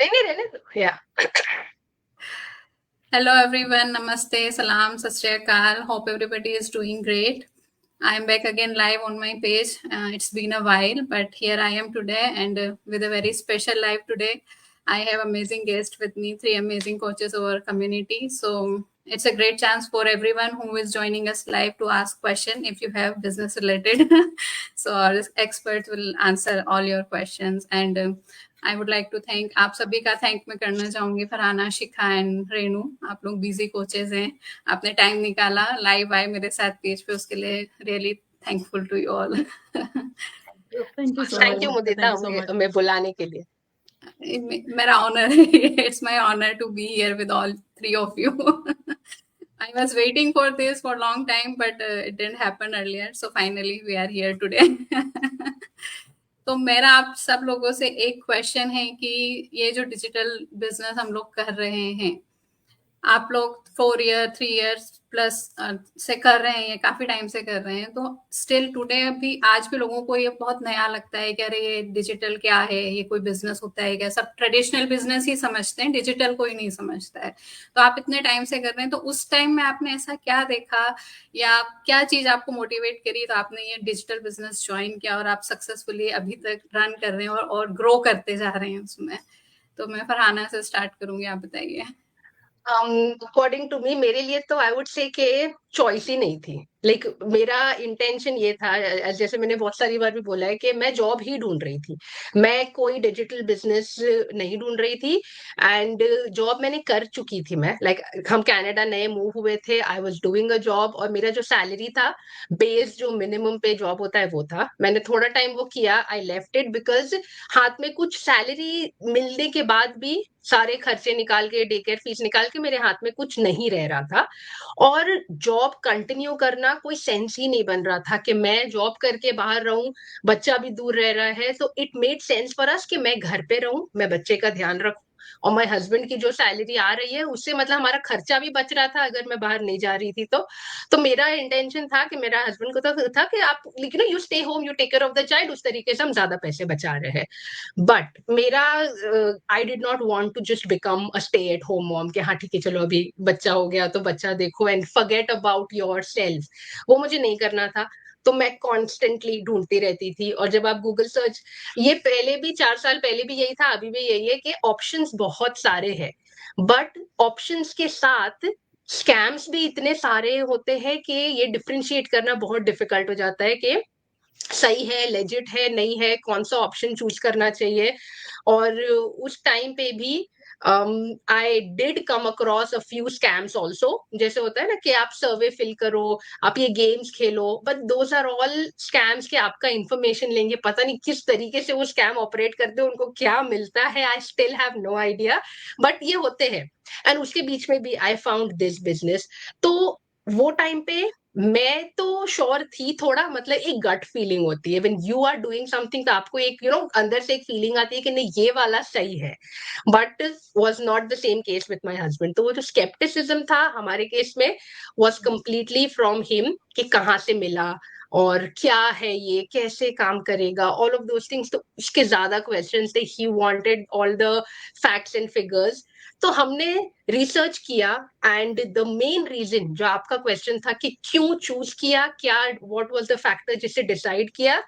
नहीं नहीं रहने दो या Hello everyone, Namaste, Salam, Sat Shri Akal. Hope everybody is doing great. I am back again live on my page. It's been a while, but here I am today and with a very special live today. I have amazing guests with me, three amazing coaches of our community. So it's a great chance for everyone who is joining us live to ask question if you have business related. So our experts will answer all your questions and I would like to thank आप सभी का thank मैं करना चाहूंगी फरहाना शिखा and Renu आप लोग busy coaches हैं आपने टाइम निकाला लाइव आए मेरे साथ पेज पे उसके लिए really thankful to you all Thank you so much, thank you Mumita. Mudita Thank you so much. हमें बुलाने के लिए मेरा honour it's my honour to be here with all three of you I was waiting for this for a long time, but it didn't happen earlier. So finally, we are here today. तो मेरा आप सब लोगों से एक question है कि ये जो डिजिटल बिजनेस हम लोग कर रहे हैं आप लोग 4 ईयर 3 ईयर्स प्लस से कर रहे हैं, ये काफी टाइम से कर रहे हैं, तो स्टिल टुडे अभी आज भी लोगों को ये बहुत नया लगता है कि अरे ये डिजिटल क्या है, ये कोई बिजनेस होता है क्या? सब ट्रेडिशनल बिजनेस ही समझते हैं, डिजिटल कोई नहीं समझता है। तो आप इतने टाइम से कर रहे हैं, तो उस टाइम में आपने ऐसा क्या देखा या क्या चीज आपको मोटिवेट करी तो आपने ये डिजिटल बिजनेस ज्वाइन किया और आप सक्सेसफुली अभी तक रन कर रहे हैं और ग्रो करते जा रहे हैं उसमें? तो मैं फरहाना से स्टार्ट करूंगी, आप बताइए। अकॉर्डिंग टू मी मेरे लिए तो आई वुड से कि चॉइस ही नहीं थी लाइक मेरा इंटेंशन ये था जैसे मैंने बहुत सारी बार भी बोला है कि मैं जॉब ही ढूंढ रही थी मैं कोई डिजिटल बिजनेस नहीं ढूंढ रही थी एंड जॉब मैंने कर चुकी थी मैं लाइक हम कनाडा नए मूव हुए थे I was doing a job और मेरा जो सैलरी था बेस जो मिनिमम पे जॉब होता है वो था मैंने थोड़ा टाइम वो किया आई लेफ्ट इट बिकॉज हाथ में कुछ सैलरी मिलने के बाद भी सारे खर्चे निकाल के डे केयर फीस निकाल के मेरे हाथ में कुछ नहीं रह रहा था और जॉब कंटिन्यू करना कोई सेंस ही नहीं बन रहा था कि मैं जॉब करके बाहर रहूं बच्चा भी दूर रह रहा है तो it made sense for us कि मैं घर पे रहूं मैं बच्चे का ध्यान रखूं और माय हस्बैंड की जो सैलरी आ रही है उससे मतलब हमारा खर्चा भी बच रहा था अगर मैं बाहर नहीं जा रही थी तो मेरा इंटेंशन था कि मेरा हस्बैंड को तो था कि आप लेकिन you stay home you take care of the child उस तरीके से हम ज्यादा पैसे बचा रहे हैं बट मेरा I did not want to just become a stay at home mom कि हाँ ठीक है चलो अभी बच्चा हो गया तो बच्चा देखो and forget about your self वो मुझे नहीं करना था तो मैं कॉन्स्टेंटली ढूंढती रहती थी और जब आप गूगल सर्च ये पहले भी 4 साल पहले भी यही था अभी भी यही है कि ऑप्शंस बहुत सारे हैं बट ऑप्शंस के साथ स्कैम्स भी इतने सारे होते हैं कि ये डिफरेंशिएट करना बहुत डिफिकल्ट हो जाता है कि सही है लेजिट है नहीं है कौन सा ऑप्शन चूज करना चाहिए और उस टाइम पे भी I did come across a few scams also जैसे होता है ना कि आप सर्वे फिल करो आप ये गेम्स खेलो but those are all scams के आपका इंफॉर्मेशन लेंगे पता नहीं किस तरीके से वो स्कैम ऑपरेट करते हैं उनको क्या मिलता है I still have no idea but ये होते हैं एंड उसके बीच में भी आई फाउंड दिस बिजनेस तो वो टाइम पे मैं तो श्योर थी थोड़ा मतलब एक गट फीलिंग होती है when you are doing something तो आपको एक अंदर से एक फीलिंग आती है कि नहीं ये वाला सही है but was not the same case with my husband तो वो जो स्केप्टिसिज्म था हमारे केस में वाज कंप्लीटली फ्रॉम हिम कि कहाँ से मिला और क्या है ये कैसे काम करेगा ऑल ऑफ दोस थिंग्स तो उसके ज्यादा क्वेश्चंस थे he wanted all the facts and figures तो हमने रिसर्च किया एंड द मेन रीजन जो आपका क्वेश्चन था कि क्यों चूज किया क्या व्हाट वाज द फैक्टर जिससे डिसाइड किया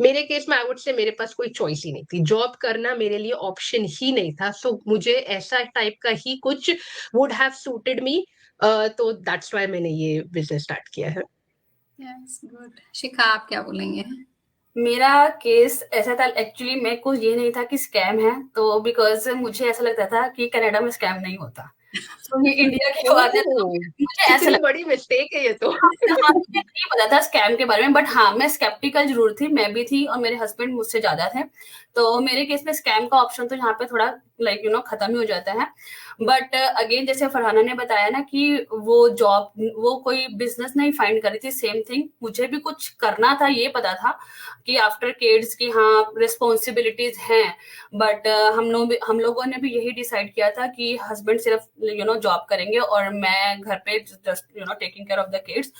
मेरे केस में आई वुड से मेरे पास कोई चॉइस ही नहीं थी जॉब करना मेरे लिए ऑप्शन ही नहीं था सो मुझे ऐसा टाइप का ही कुछ वुड हैव सूटेड मी तो दैट्स व्हाई मैंने ये बिजनेस स्टार्ट किया है यस गुड शिखा आप क्या बोलेंगे? मेरा केस ऐसा था एक्चुअली मेरे को ये नहीं था कि स्कैम है तो बिकॉज मुझे ऐसा लगता था कि कनाडा में स्कैम नहीं होता तो ये इंडिया की बात है तो ओह मुझे ऐसा कितनी लगता बड़ी मिस्टेक है ये तो हाँ, मुझे नहीं पता था स्कैम के बारे में बट हाँ मैं स्केप्टिकल जरूर थी मैं भी थी और मेरे हस्बैंड मुझसे ज्यादा थे तो मेरे केस में स्कैम का ऑप्शन तो यहाँ पे थोड़ा खत्म ही हो जाता है बट अगेन जैसे फरहाना ने बताया ना कि वो जॉब वो कोई बिजनेस नहीं फाइंड करी थी सेम थिंग मुझे भी कुछ करना था ये पता था कि आफ्टर किड्स की हाँ रिस्पॉन्सिबिलिटीज हैं बट हम लोगों ने भी यही डिसाइड किया था कि हस्बैंड सिर्फ जॉब करेंगे और मैं घर पे just taking care of the kids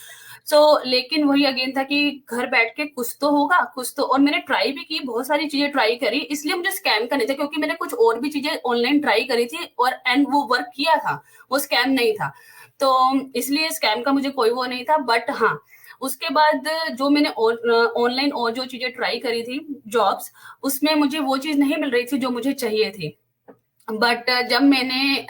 so लेकिन वही अगेन था कि घर बैठ के कुछ तो होगा कुछ तो और मैंने ट्राई भी की बहुत सारी चीजें ट्राई करी, इसलिए मुझे स्कैम का नहीं था, क्योंकि मैंने कुछ और भी चीजें ऑनलाइन ट्राई करी थी और एंड वो वर्क किया था, वो स्कैम नहीं था। तो इसलिए स्कैम का मुझे कोई वो नहीं था। बट हाँ, उसके बाद जो मैंने ऑनलाइन और जो चीजें ट्राई करी थी जॉब्स, उसमें मुझे वो चीज नहीं मिल रही थी जो मुझे चाहिए थी। बट जब मैंने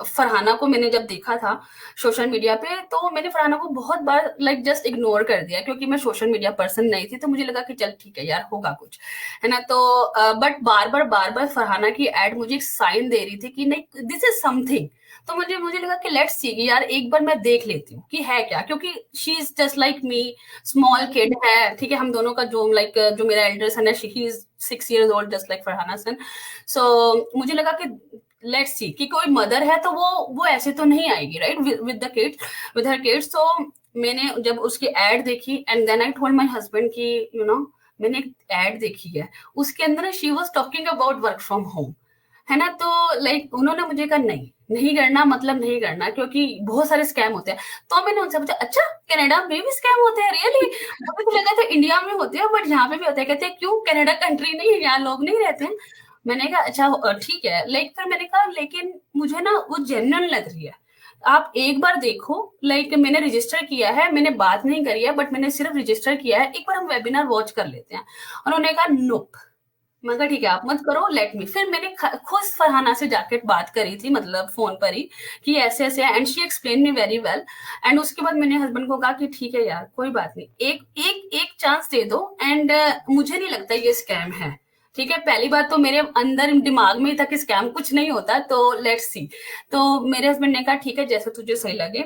फरहाना को मैंने जब देखा था सोशल मीडिया पे, तो मैंने फरहाना को बहुत बार लाइक जस्ट इग्नोर कर दिया, क्योंकि मैं सोशल मीडिया पर्सन नहीं थी। तो मुझे लगा कि चल ठीक है यार, होगा कुछ, है ना। तो बट बार बार फरहाना की एड मुझे एक साइन दे रही थी कि नहीं, दिस इज समथिंग। तो मुझे लगा कि लेट्स सी कि यार एक बार मैं देख लेती हूँ कि है क्या, क्योंकि she is just like me, small kid है, ठीक है। हम दोनों का जो लाइक जो मेरा एल्डर सन है, he is 6 years old just like Farhana son. So मुझे लगा कि लेट्स सी कि कोई मदर है तो वो ऐसे तो नहीं आएगी, right, with the kids, with her kids. तो मैंने जब उसकी एड देखी and then I told my husband कि यू नो मैंने एक एड देखी है, उसके अंदर she was talking about work from home, है ना। तो लाइक उन्होंने मुझे कहा नहीं करना, मतलब नहीं करना, क्योंकि बहुत सारे स्कैम होते हैं। तो मैंने उनसे पूछा, अच्छा कनाडा में भी स्कैम होते हैं रियली? मुझे तो लगा था इंडिया में होते हैं, बट यहाँ पे भी होते हैं। कहते हैं क्यों, कनाडा कंट्री नहीं है, यहाँ लोग नहीं रहते हैं? मैंने कहा अच्छा ठीक है। लाइक फिर मैंने कहा लेकिन मुझे ना वो जेन्युइन लग रही है, आप एक बार देखो। लाइक मैंने रजिस्टर किया है, मैंने बात नहीं करी है, बट मैंने सिर्फ रजिस्टर किया है, एक बार हम वेबिनार वॉच कर लेते हैं। उन्होंने कहा नोप। मैं कहा ठीक है, आप मत करो, लेट मी। फिर मैंने खुद फरहाना से जाके बात करी थी, मतलब फोन पर ही, कि ऐसे ऐसे, and she explain me very well. And उसके बाद मैंने हस्बैंड को कहा कि ठीक है यार, कोई बात नहीं, एक चांस दे दो। एंड मुझे नहीं लगता ये स्कैम है, ठीक है। पहली बात तो मेरे अंदर दिमाग में ही था कि स्कैम कुछ नहीं होता, तो लेट्स सी। तो मेरे हस्बैंड ने कहा ठीक है, जैसे तुझे सही लगे।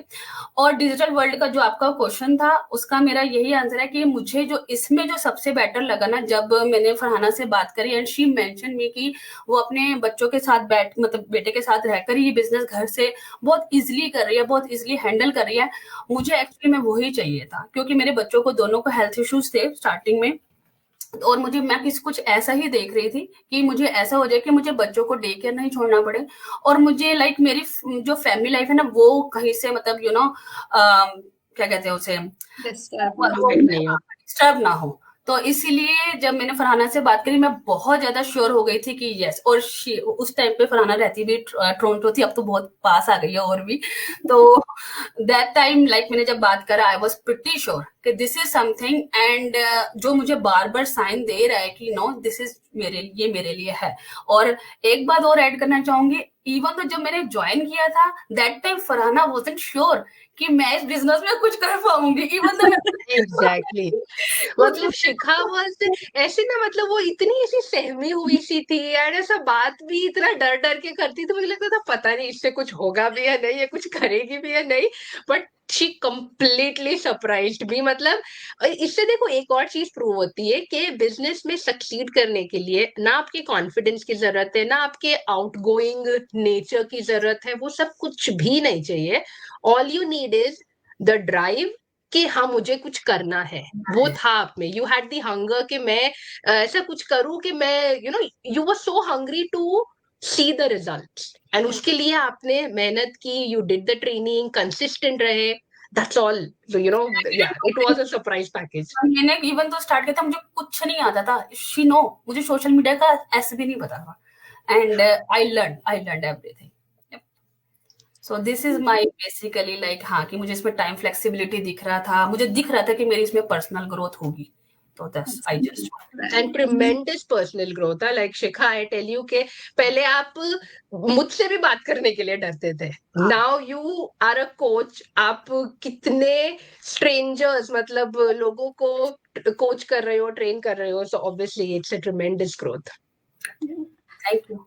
और डिजिटल वर्ल्ड का जो आपका क्वेश्चन था, उसका मेरा यही आंसर है कि मुझे जो इसमें जो सबसे बेटर लगा ना, जब मैंने फरहाना से बात करी एंड शी मेंशन मी कि वो अपने बच्चों के साथ मतलब बेटे के साथ रहकर ये बिजनेस घर से बहुत इजिली कर रही है, बहुत इजिली हैंडल कर रही है। मुझे एक्चुअली में वही चाहिए था, क्योंकि मेरे बच्चों को दोनों को हेल्थ इश्यूज थे स्टार्टिंग में, और मैं कुछ ऐसा ही देख रही थी कि मुझे ऐसा हो जाए कि मुझे बच्चों को डे केयर नहीं छोड़ना पड़े, और मुझे लाइक मेरी जो फैमिली लाइफ है ना, वो कहीं से मतलब क्या कहते हैं उसे, डिस्टर्ब ना हो। तो इसीलिए जब मैंने फरहाना से बात करी, मैं बहुत ज्यादा श्योर हो गई थी कि यस। और उस टाइम पे फरहाना रहती भी टोरंटो थी, अब तो बहुत पास आ गई है और भी। तो दैट टाइम लाइक मैंने जब बात करा, आई वाज प्रिटी श्योर कि दिस इज समथिंग। एंड जो मुझे बार बार साइन दे रहा है कि नो दिस इज मेरे लिए है। और एक बात और ऐड करना चाहूंगी, इवन तो जब मैंने ज्वाइन किया था that time Farhana wasn't sure कि मैं इस बिजनेस में कुछ कर पाऊंगी, इवन तो एग्जैक्टली मतलब शिखा वाज ऐसे ना, मतलब वो इतनी ऐसी सहमी हुई सी थी यार, ऐसा बात भी इतना डर डर के करती, तो मुझे लगता था पता नहीं इससे कुछ होगा भी या नहीं, ये कुछ करेगी भी या नहीं। बट शी कंप्लीटली सरप्राइज्ड मी। मतलब इससे देखो एक और चीज प्रूव होती है कि बिजनेस में सक्सीड करने के लिए ना आपके कॉन्फिडेंस की जरूरत है, ना आपके आउटगोइंग नेचर की जरूरत है, वो सब कुछ भी नहीं चाहिए। All you need is the drive कि हाँ मुझे कुछ करना है। वो था आप में, यू हैड दी हंगर कि मैं ऐसा कुछ करूं कि मैं you were so hungry to see the results, and उसके लिए आपने मेहनत की, you did the training, consistent रहे, दैट्स ऑल। या it was a surprise package. मैंने इवन तो स्टार्ट किया था, मुझे कुछ नहीं आता था, शी नो, मुझे सोशल मीडिया का ऐसे भी नहीं पता था। And I learn everything. So this is my basically like, हाँ, कि मुझे इसमें टाइम फ्लेक्सिबिलिटी दिख रहा था, मुझे दिख रहा था कि मेरी इसमें पर्सनल ग्रोथ होगी। तो that's I just and tremendous personal growth है। Like Shikha, I tell you के पहले आप मुझसे भी बात करने के लिए डरते थे, now you are a coach. आप कितने स्ट्रेंजर्स, मतलब लोगों को कोच कर रहे हो, ट्रेन कर रहे हो, so obviously it's a tremendous growth. Thank you.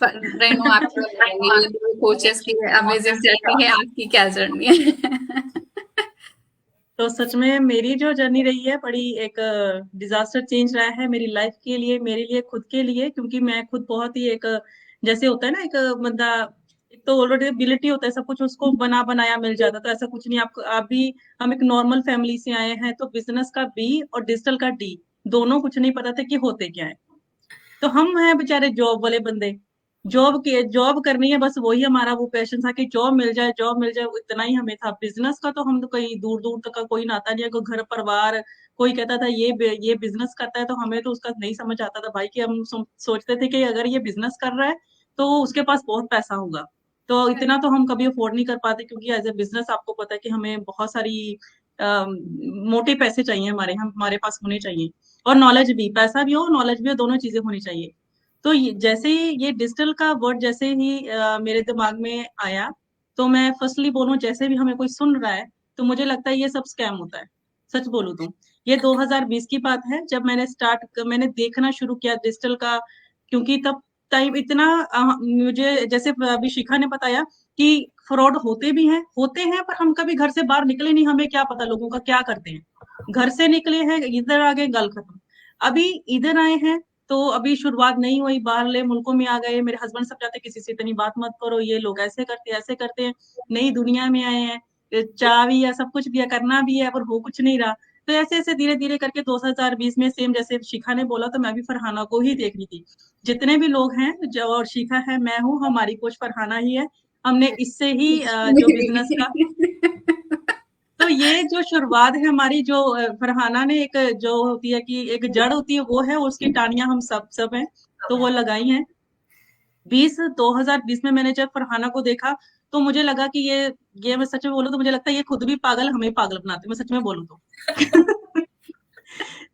Renu, आपकी कोचेस की अमेजिंग जर्नी है, आपकी क्या जर्नी है? तो सच में मेरी जो जर्नी रही है बड़ी एक डिजास्टर चेंज रहा है मेरी लाइफ के लिए, मेरे लिए, खुद के लिए। क्योंकि मैं खुद बहुत ही एक, जैसे होता है ना, एक बंदा एक तो ऑलरेडी एबिलिटी होता है, सब कुछ उसको बना बनाया मिल जाता, तो ऐसा कुछ नहीं। आप भी, हम एक नॉर्मल फैमिली से आए हैं, तो बिजनेस का बी और डिजिटल का डी, दोनों कुछ नहीं पता था कि होते क्या है। तो हम हैं बेचारे जॉब वाले बंदे, जॉब करनी है, बस वही हमारा वो पैशन था कि जॉब मिल जाए, जॉब मिल जाए, इतना ही हमें था। बिजनेस का तो हम तो कहीं दूर दूर तक का कोई नाता नहीं है, कोई घर परिवार कोई कहता था ये बिजनेस करता है, तो हमें तो उसका नहीं समझ आता था भाई, कि हम सोचते थे कि अगर ये बिजनेस कर रहा है तो उसके पास बहुत पैसा होगा। तो इतना तो हम कभी अफोर्ड नहीं कर पाते, क्योंकि एज ए बिजनेस आपको पता है कि हमें बहुत सारी मोटे पैसे चाहिए, हमारे पास होने चाहिए, और नॉलेज भी, पैसा भी हो नॉलेज भी हो, दोनों चीजें होनी चाहिए। तो जैसे ही ये डिजिटल का वर्ड जैसे ही मेरे दिमाग में आया, तो मैं फर्स्टली बोलूं, जैसे भी हमें कोई सुन रहा है तो मुझे लगता है ये सब स्कैम होता है। सच बोलूं तो ये 2020 की बात है, जब मैंने देखना शुरू किया डिजिटल का, क्योंकि तब टाइम इतना मुझे, जैसे अभी शिखा ने बताया कि फ्रॉड होते हैं, पर हम कभी घर से बाहर निकले नहीं, हमें क्या पता लोगों का क्या करते हैं। घर से निकले हैं, इधर आ गए, गल खत्म। अभी इधर आए हैं तो अभी शुरुआत नहीं हुई, बाहरले मुल्कों में आ गए, मेरे हस्बैंड सब चाहते किसी से इतनी बात मत करो, ये लोग ऐसे करते हैं, नई दुनिया में आए हैं, चाह भी है, सब कुछ भी है, करना भी है, पर हो कुछ नहीं रहा। तो ऐसे ऐसे धीरे धीरे करके 2020 में, सेम जैसे शिखा ने बोला, तो मैं भी फरहाना को ही देख रही थी। जितने भी लोग हैं जो, और शिखा है, मैं हूँ, हमारी कोच फरहाना ही है। हमने इससे ही जो बिजनेस का, तो ये जो शुरुआत है हमारी, जो फरहाना ने एक जो होती है कि एक जड़ होती है वो है, उसकी टानियां हम सब हैं, तो वो लगाई हैं। 2020 में मैंने जब फरहाना को देखा, तो मुझे लगा कि ये मैं सच में बोलूं तो मुझे लगता है ये खुद भी पागल, हमें पागल बनाते, मैं सच में बोलूं तो।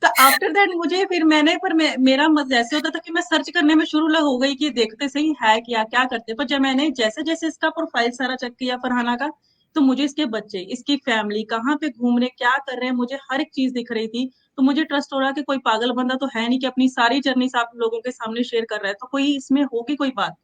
तो आफ्टर दैट मुझे फिर मैंने पर मेरा मत ऐसे होता था कि मैं सर्च करने में शुरू हो गई कि देखते सही है क्या क्या करते, पर जब मैंने जैसे जैसे इसका प्रोफाइल सारा चेक किया फरहाना का, तो मुझे इसके बच्चे, इसकी फैमिली कहाँ पे घूम रहे, क्या कर रहे हैं, मुझे हर एक चीज दिख रही थी। तो मुझे ट्रस्ट हो रहा कि कोई पागल बंदा तो है नहीं कि अपनी सारी जर्नी आप लोगों के सामने शेयर कर रहा है, तो कोई इसमें होगी कोई बात।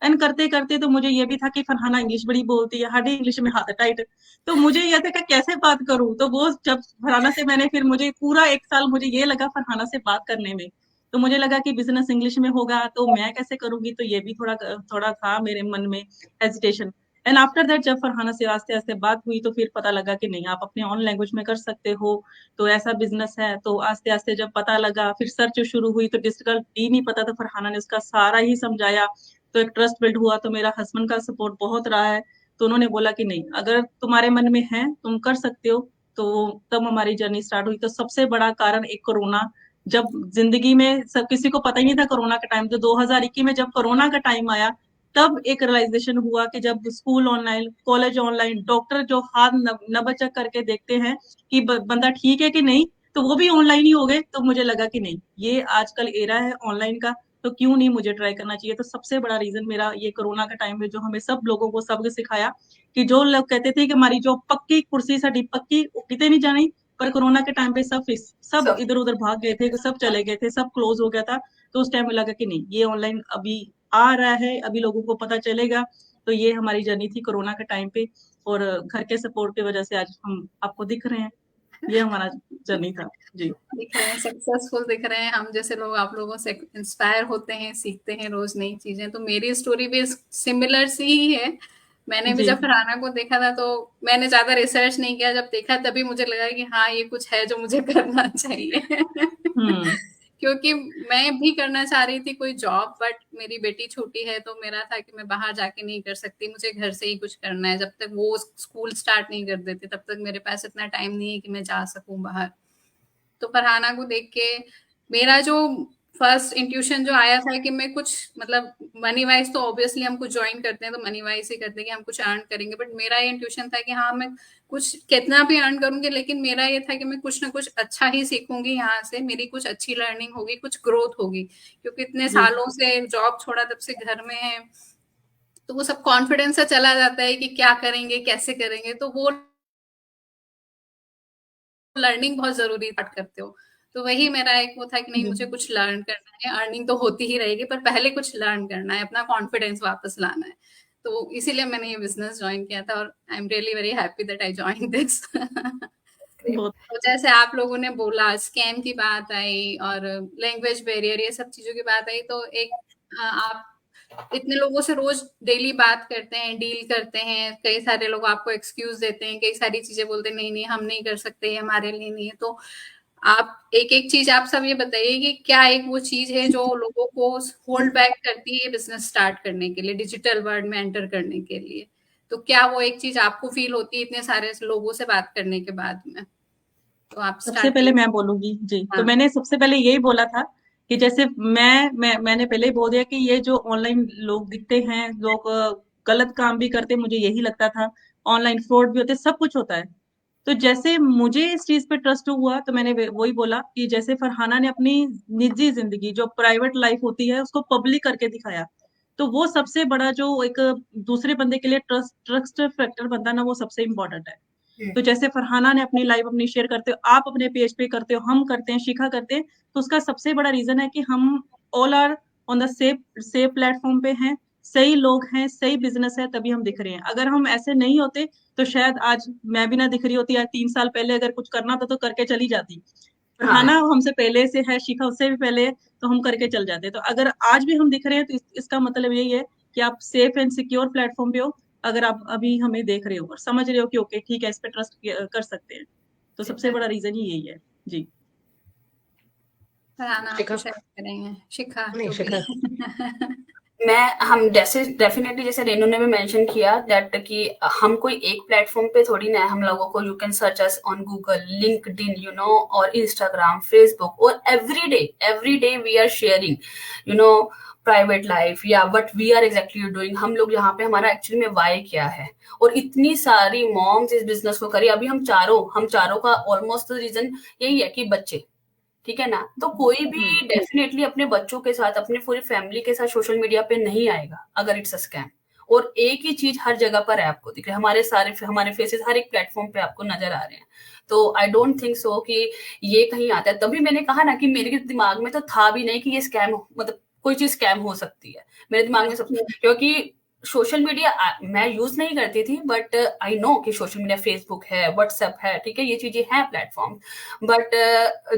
एंड करते करते तो मुझे ये भी था कि फरहाना इंग्लिश बड़ी बोलती है, हर इंग्लिश में हाथ टाइट, तो मुझे ये था कि कैसे बात करूं। तो वो जब फरहाना से मैंने, फिर मुझे पूरा 1 साल मुझे ये लगा फरहाना से बात करने में, तो मुझे लगा कि बिजनेस इंग्लिश में होगा तो मैं कैसे करूंगी, तो ये भी थोड़ा थोड़ा था मेरे मन में हेजिटेशन। एंड आफ्टर दैट जब फरहाना से आस्ते आस्ते बात हुई, तो फिर पता लगा कि नहीं, आप अपने ऑन लैंग्वेज में कर सकते हो, तो ऐसा बिजनेस है। तो आस्ते आस्ते जब पता लगा, फिर सर्च शुरू हुई, तो डिजिटल ही नहीं पता था, फरहाना ने उसका सारा ही समझाया, तो एक ट्रस्ट बिल्ड हुआ। तो मेरा हस्बैंड का सपोर्ट बहुत रहा है, तो उन्होंने बोला कि नहीं, अगर तुम्हारे मन में है तुम कर सकते हो। तो तब हमारी जर्नी स्टार्ट हुई। तो सबसे बड़ा कारण एक कोरोना, जब जिंदगी में सब किसी को पता ही नहीं था कोरोना का टाइम, तो 2021 में जब कोरोना का टाइम आया, तब एक रियलाइजेशन हुआ कि जब school online, college online, doctor जो हाथ न बचक करके देखते हैं कि बंदा ठीक है कि नहीं, तो वो भी ऑनलाइन ही हो गए। तो मुझे लगा कि नहीं, ये आजकल एरा है ऑनलाइन का, तो क्यों नहीं मुझे ट्राई करना चाहिए। तो सबसे बड़ा रीजन मेरा ये कोरोना का टाइम है, जो हमें सब लोगों को सबक सिखाया कि जो लोग कहते थे कि हमारी जो पक्की कुर्सी साडी पक्की, वो किते नहीं जानी, पर कोरोना के टाइम पे सब इधर उधर भाग गए थे, सब चले गए थे, सब क्लोज हो गया था। तो उस टाइम में लगा कि नहीं, ये ऑनलाइन अभी आ रहा है, अभी लोगों को पता चलेगा। तो ये हमारी जर्नी थी कोरोना के टाइम पे, और घर के सपोर्ट की वजह से आज हम आपको दिख रहे हैं। ये हमारा जर्नी था जी। दिख रहे हैं, सक्सेसफुल दिख रहे हैं। हम जैसे लोग आप लोगों से इंस्पायर होते हैं, सीखते हैं रोज नई चीजें। तो मेरी स्टोरी भी सिमिलर सी ही है। मैंने भी जी। जब फरहाना को देखा था, तो मैंने ज्यादा रिसर्च नहीं किया, जब देखा तभी मुझे लगा कि हाँ, ये कुछ है जो मुझे करना चाहिए। हम्म। क्योंकि मैं भी करना चाह रही थी कोई जॉब, बट मेरी बेटी छोटी है, तो मेरा था कि मैं बाहर जाके नहीं कर सकती, मुझे घर से ही कुछ करना है। जब तक वो स्कूल स्टार्ट नहीं कर देते, तब तक मेरे पास इतना टाइम नहीं है कि मैं जा सकूं बाहर। तो फरहाना को देख के मेरा जो फर्स्ट इंट्यूशन जो आया था कि मैं कुछ, मतलब मनी वाइज तो ऑब्वियसली हम कुछ ज्वाइन करते हैं तो मनी वाइज ही करते हैं कि हम कुछ अर्न करेंगे, बट मेरा ये इंट्यूशन था कि हाँ, मैं कुछ कितना भी अर्न करूंगी, लेकिन मेरा ये था कि मैं कुछ ना कुछ अच्छा ही सीखूंगी यहाँ से, मेरी कुछ अच्छी लर्निंग होगी, कुछ ग्रोथ होगी। क्योंकि इतने जी। सालों से जॉब छोड़ा, तब से घर में है, तो वो सब कॉन्फिडेंस सा चला जाता है कि क्या करेंगे, कैसे करेंगे। तो वो लर्निंग बहुत जरूरी स्टार्ट करते हो। तो वही मेरा एक वो था कि नहीं, जी। मुझे कुछ लर्न करना है, अर्निंग तो होती ही रहेगी, पर पहले कुछ लर्न करना है, अपना कॉन्फिडेंस वापस लाना है। तो इसीलिए मैंने ये बिजनेस ज्वाइन किया था, और I am really very happy that I join this. बहुत। तो जैसे आप लोगों ने बोला, स्कैम की बात आई और लैंग्वेज बैरियर, ये सब चीजों की बात आई, तो एक आप इतने लोगों से रोज डेली बात करते हैं, डील करते हैं, कई सारे लोग आपको एक्सक्यूज देते हैं, कई सारी चीजें बोलते हैं, नहीं नहीं हम नहीं कर सकते, ये हमारे लिए नहीं है। तो आप एक चीज आप सब ये बताइए कि क्या एक वो चीज है जो लोगों को होल्ड बैक करती है बिजनेस स्टार्ट करने के लिए, डिजिटल वर्ल्ड में एंटर करने के लिए? तो क्या वो एक चीज आपको फील होती है इतने सारे लोगों से बात करने के बाद में? तो आप सबसे पहले स्टार्टिंग। मैं बोलूंगी जी। तो हाँ। मैंने सबसे पहले यही बोला था कि जैसे मैंने पहले ही बोल दिया कि ये जो ऑनलाइन लोग दिखते हैं, लोग गलत काम भी करते, मुझे यही लगता था। ऑनलाइन फ्रॉड भी होते, सब कुछ होता है। तो जैसे मुझे इस चीज पे ट्रस्ट हुआ, तो मैंने वही बोला कि जैसे फरहाना ने अपनी निजी जिंदगी, जो प्राइवेट लाइफ होती है, उसको पब्लिक करके दिखाया। तो वो सबसे बड़ा जो एक दूसरे बंदे के लिए ट्रस्ट फैक्टर बनता है ना, वो सबसे इम्पोर्टेंट है। तो जैसे फरहाना ने अपनी लाइफ अपनी शेयर करते हो, आप अपने पेज पे करते हो, हम करते हैं, शिखा करते हैं, तो उसका सबसे बड़ा रीजन है कि हम all are on the same platform पे हैं, सही लोग हैं, सही बिजनेस है, तभी हम दिख रहे हैं। अगर हम ऐसे नहीं होते तो शायद आज मैं भी ना दिख रही होती। आज 3 साल पहले अगर कुछ करना था तो करके चली जाती। फरहाना हमसे पहले से है, शिखा उससे भी पहले है, तो हम करके चल जाते। तो अगर आज भी हम दिख रहे हैं तो इसका मतलब यही है कि आप सेफ एंड सिक्योर प्लेटफॉर्म पे हो। अगर आप अभी हमें देख रहे हो और समझ रहे हो कि ओके ठीक है, इस पे ट्रस्ट कर सकते हैं, तो सबसे बड़ा रीजन ही यही है जी। फरहाना आप शिखा, कुछ ऐड करेंगे? शिखा नहीं जो भी। शिखा। हम जैसे डेफिनेटली जैसे रेनू ने भी मेंशन किया दैट कि हम कोई एक प्लेटफॉर्म पे थोड़ी ना है। हम लोगों को you can search us on Google, LinkedIn, और इंस्टाग्राम, फेसबुक, और every day we are sharing private life या what we are exactly doing. हम लोग यहाँ पे हमारा एक्चुअली में वाई क्या है, और इतनी सारी मॉम्स इस बिजनेस को करी। अभी हम चारों का ऑलमोस्ट रीजन यही है कि बच्चे, ठीक है ना। तो कोई भी डेफिनेटली अपने बच्चों के साथ, अपने पूरी फैमिली के साथ सोशल मीडिया पे नहीं आएगा अगर इट्स अ स्कैम। और एक ही चीज हर जगह पर है, आपको दिख रहा है, हमारे फेसेस हर एक प्लेटफॉर्म पे आपको नजर आ रहे हैं। तो आई डोंट थिंक सो कि ये कहीं आता है। तभी मैंने कहा ना कि मेरे दिमाग में तो था भी नहीं कि ये स्कैम, मतलब कोई चीज स्कैम हो सकती है मेरे दिमाग में सब, क्योंकि सोशल मीडिया मैं यूज नहीं करती थी, बट आई नो कि सोशल मीडिया, फेसबुक है, व्हाट्सएप है, ठीक है, ये चीजें हैं प्लेटफॉर्म। बट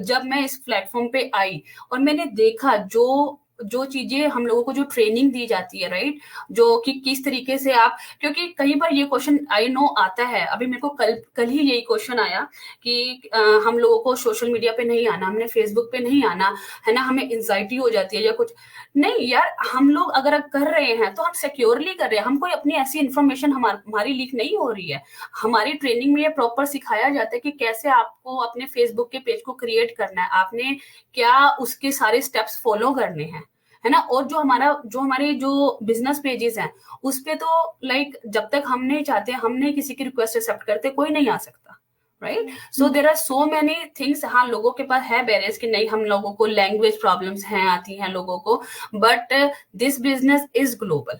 जब मैं इस प्लेटफॉर्म पे आई और मैंने देखा जो जो चीजें हम लोगों को जो ट्रेनिंग दी जाती है, राइट, जो कि किस तरीके से आप, क्योंकि कई बार ये क्वेश्चन आई नो आता है। अभी मेरे को कल ही यही क्वेश्चन आया कि हम लोगों को सोशल मीडिया पे नहीं आना, हमने फेसबुक पे नहीं आना है ना, हमें एंजाइटी हो जाती है या कुछ। नहीं यार, हम लोग अगर कर रहे हैं तो हम सिक्योरली कर रहे हैं। हम कोई अपनी ऐसी इन्फॉर्मेशन हमारी लीक नहीं हो रही है। हमारी ट्रेनिंग में ये प्रॉपर सिखाया जाता है कि कैसे आपको अपने फेसबुक के पेज को क्रिएट करना है, आपने क्या उसके सारे स्टेप्स फॉलो करने हैं, है ना। और जो हमारे जो बिजनेस पेजेस हैं उस पे तो लाइक जब तक हम नहीं चाहते, हम नहीं किसी की रिक्वेस्ट एक्सेप्ट करते, कोई नहीं आ सकता, right. So there are so many things. हाँ, लोगों के पास है बैरियर्स कि नहीं, हम लोगों को लैंग्वेज प्रॉब्लम्स हैं, आती हैं लोगों को, but this business is global,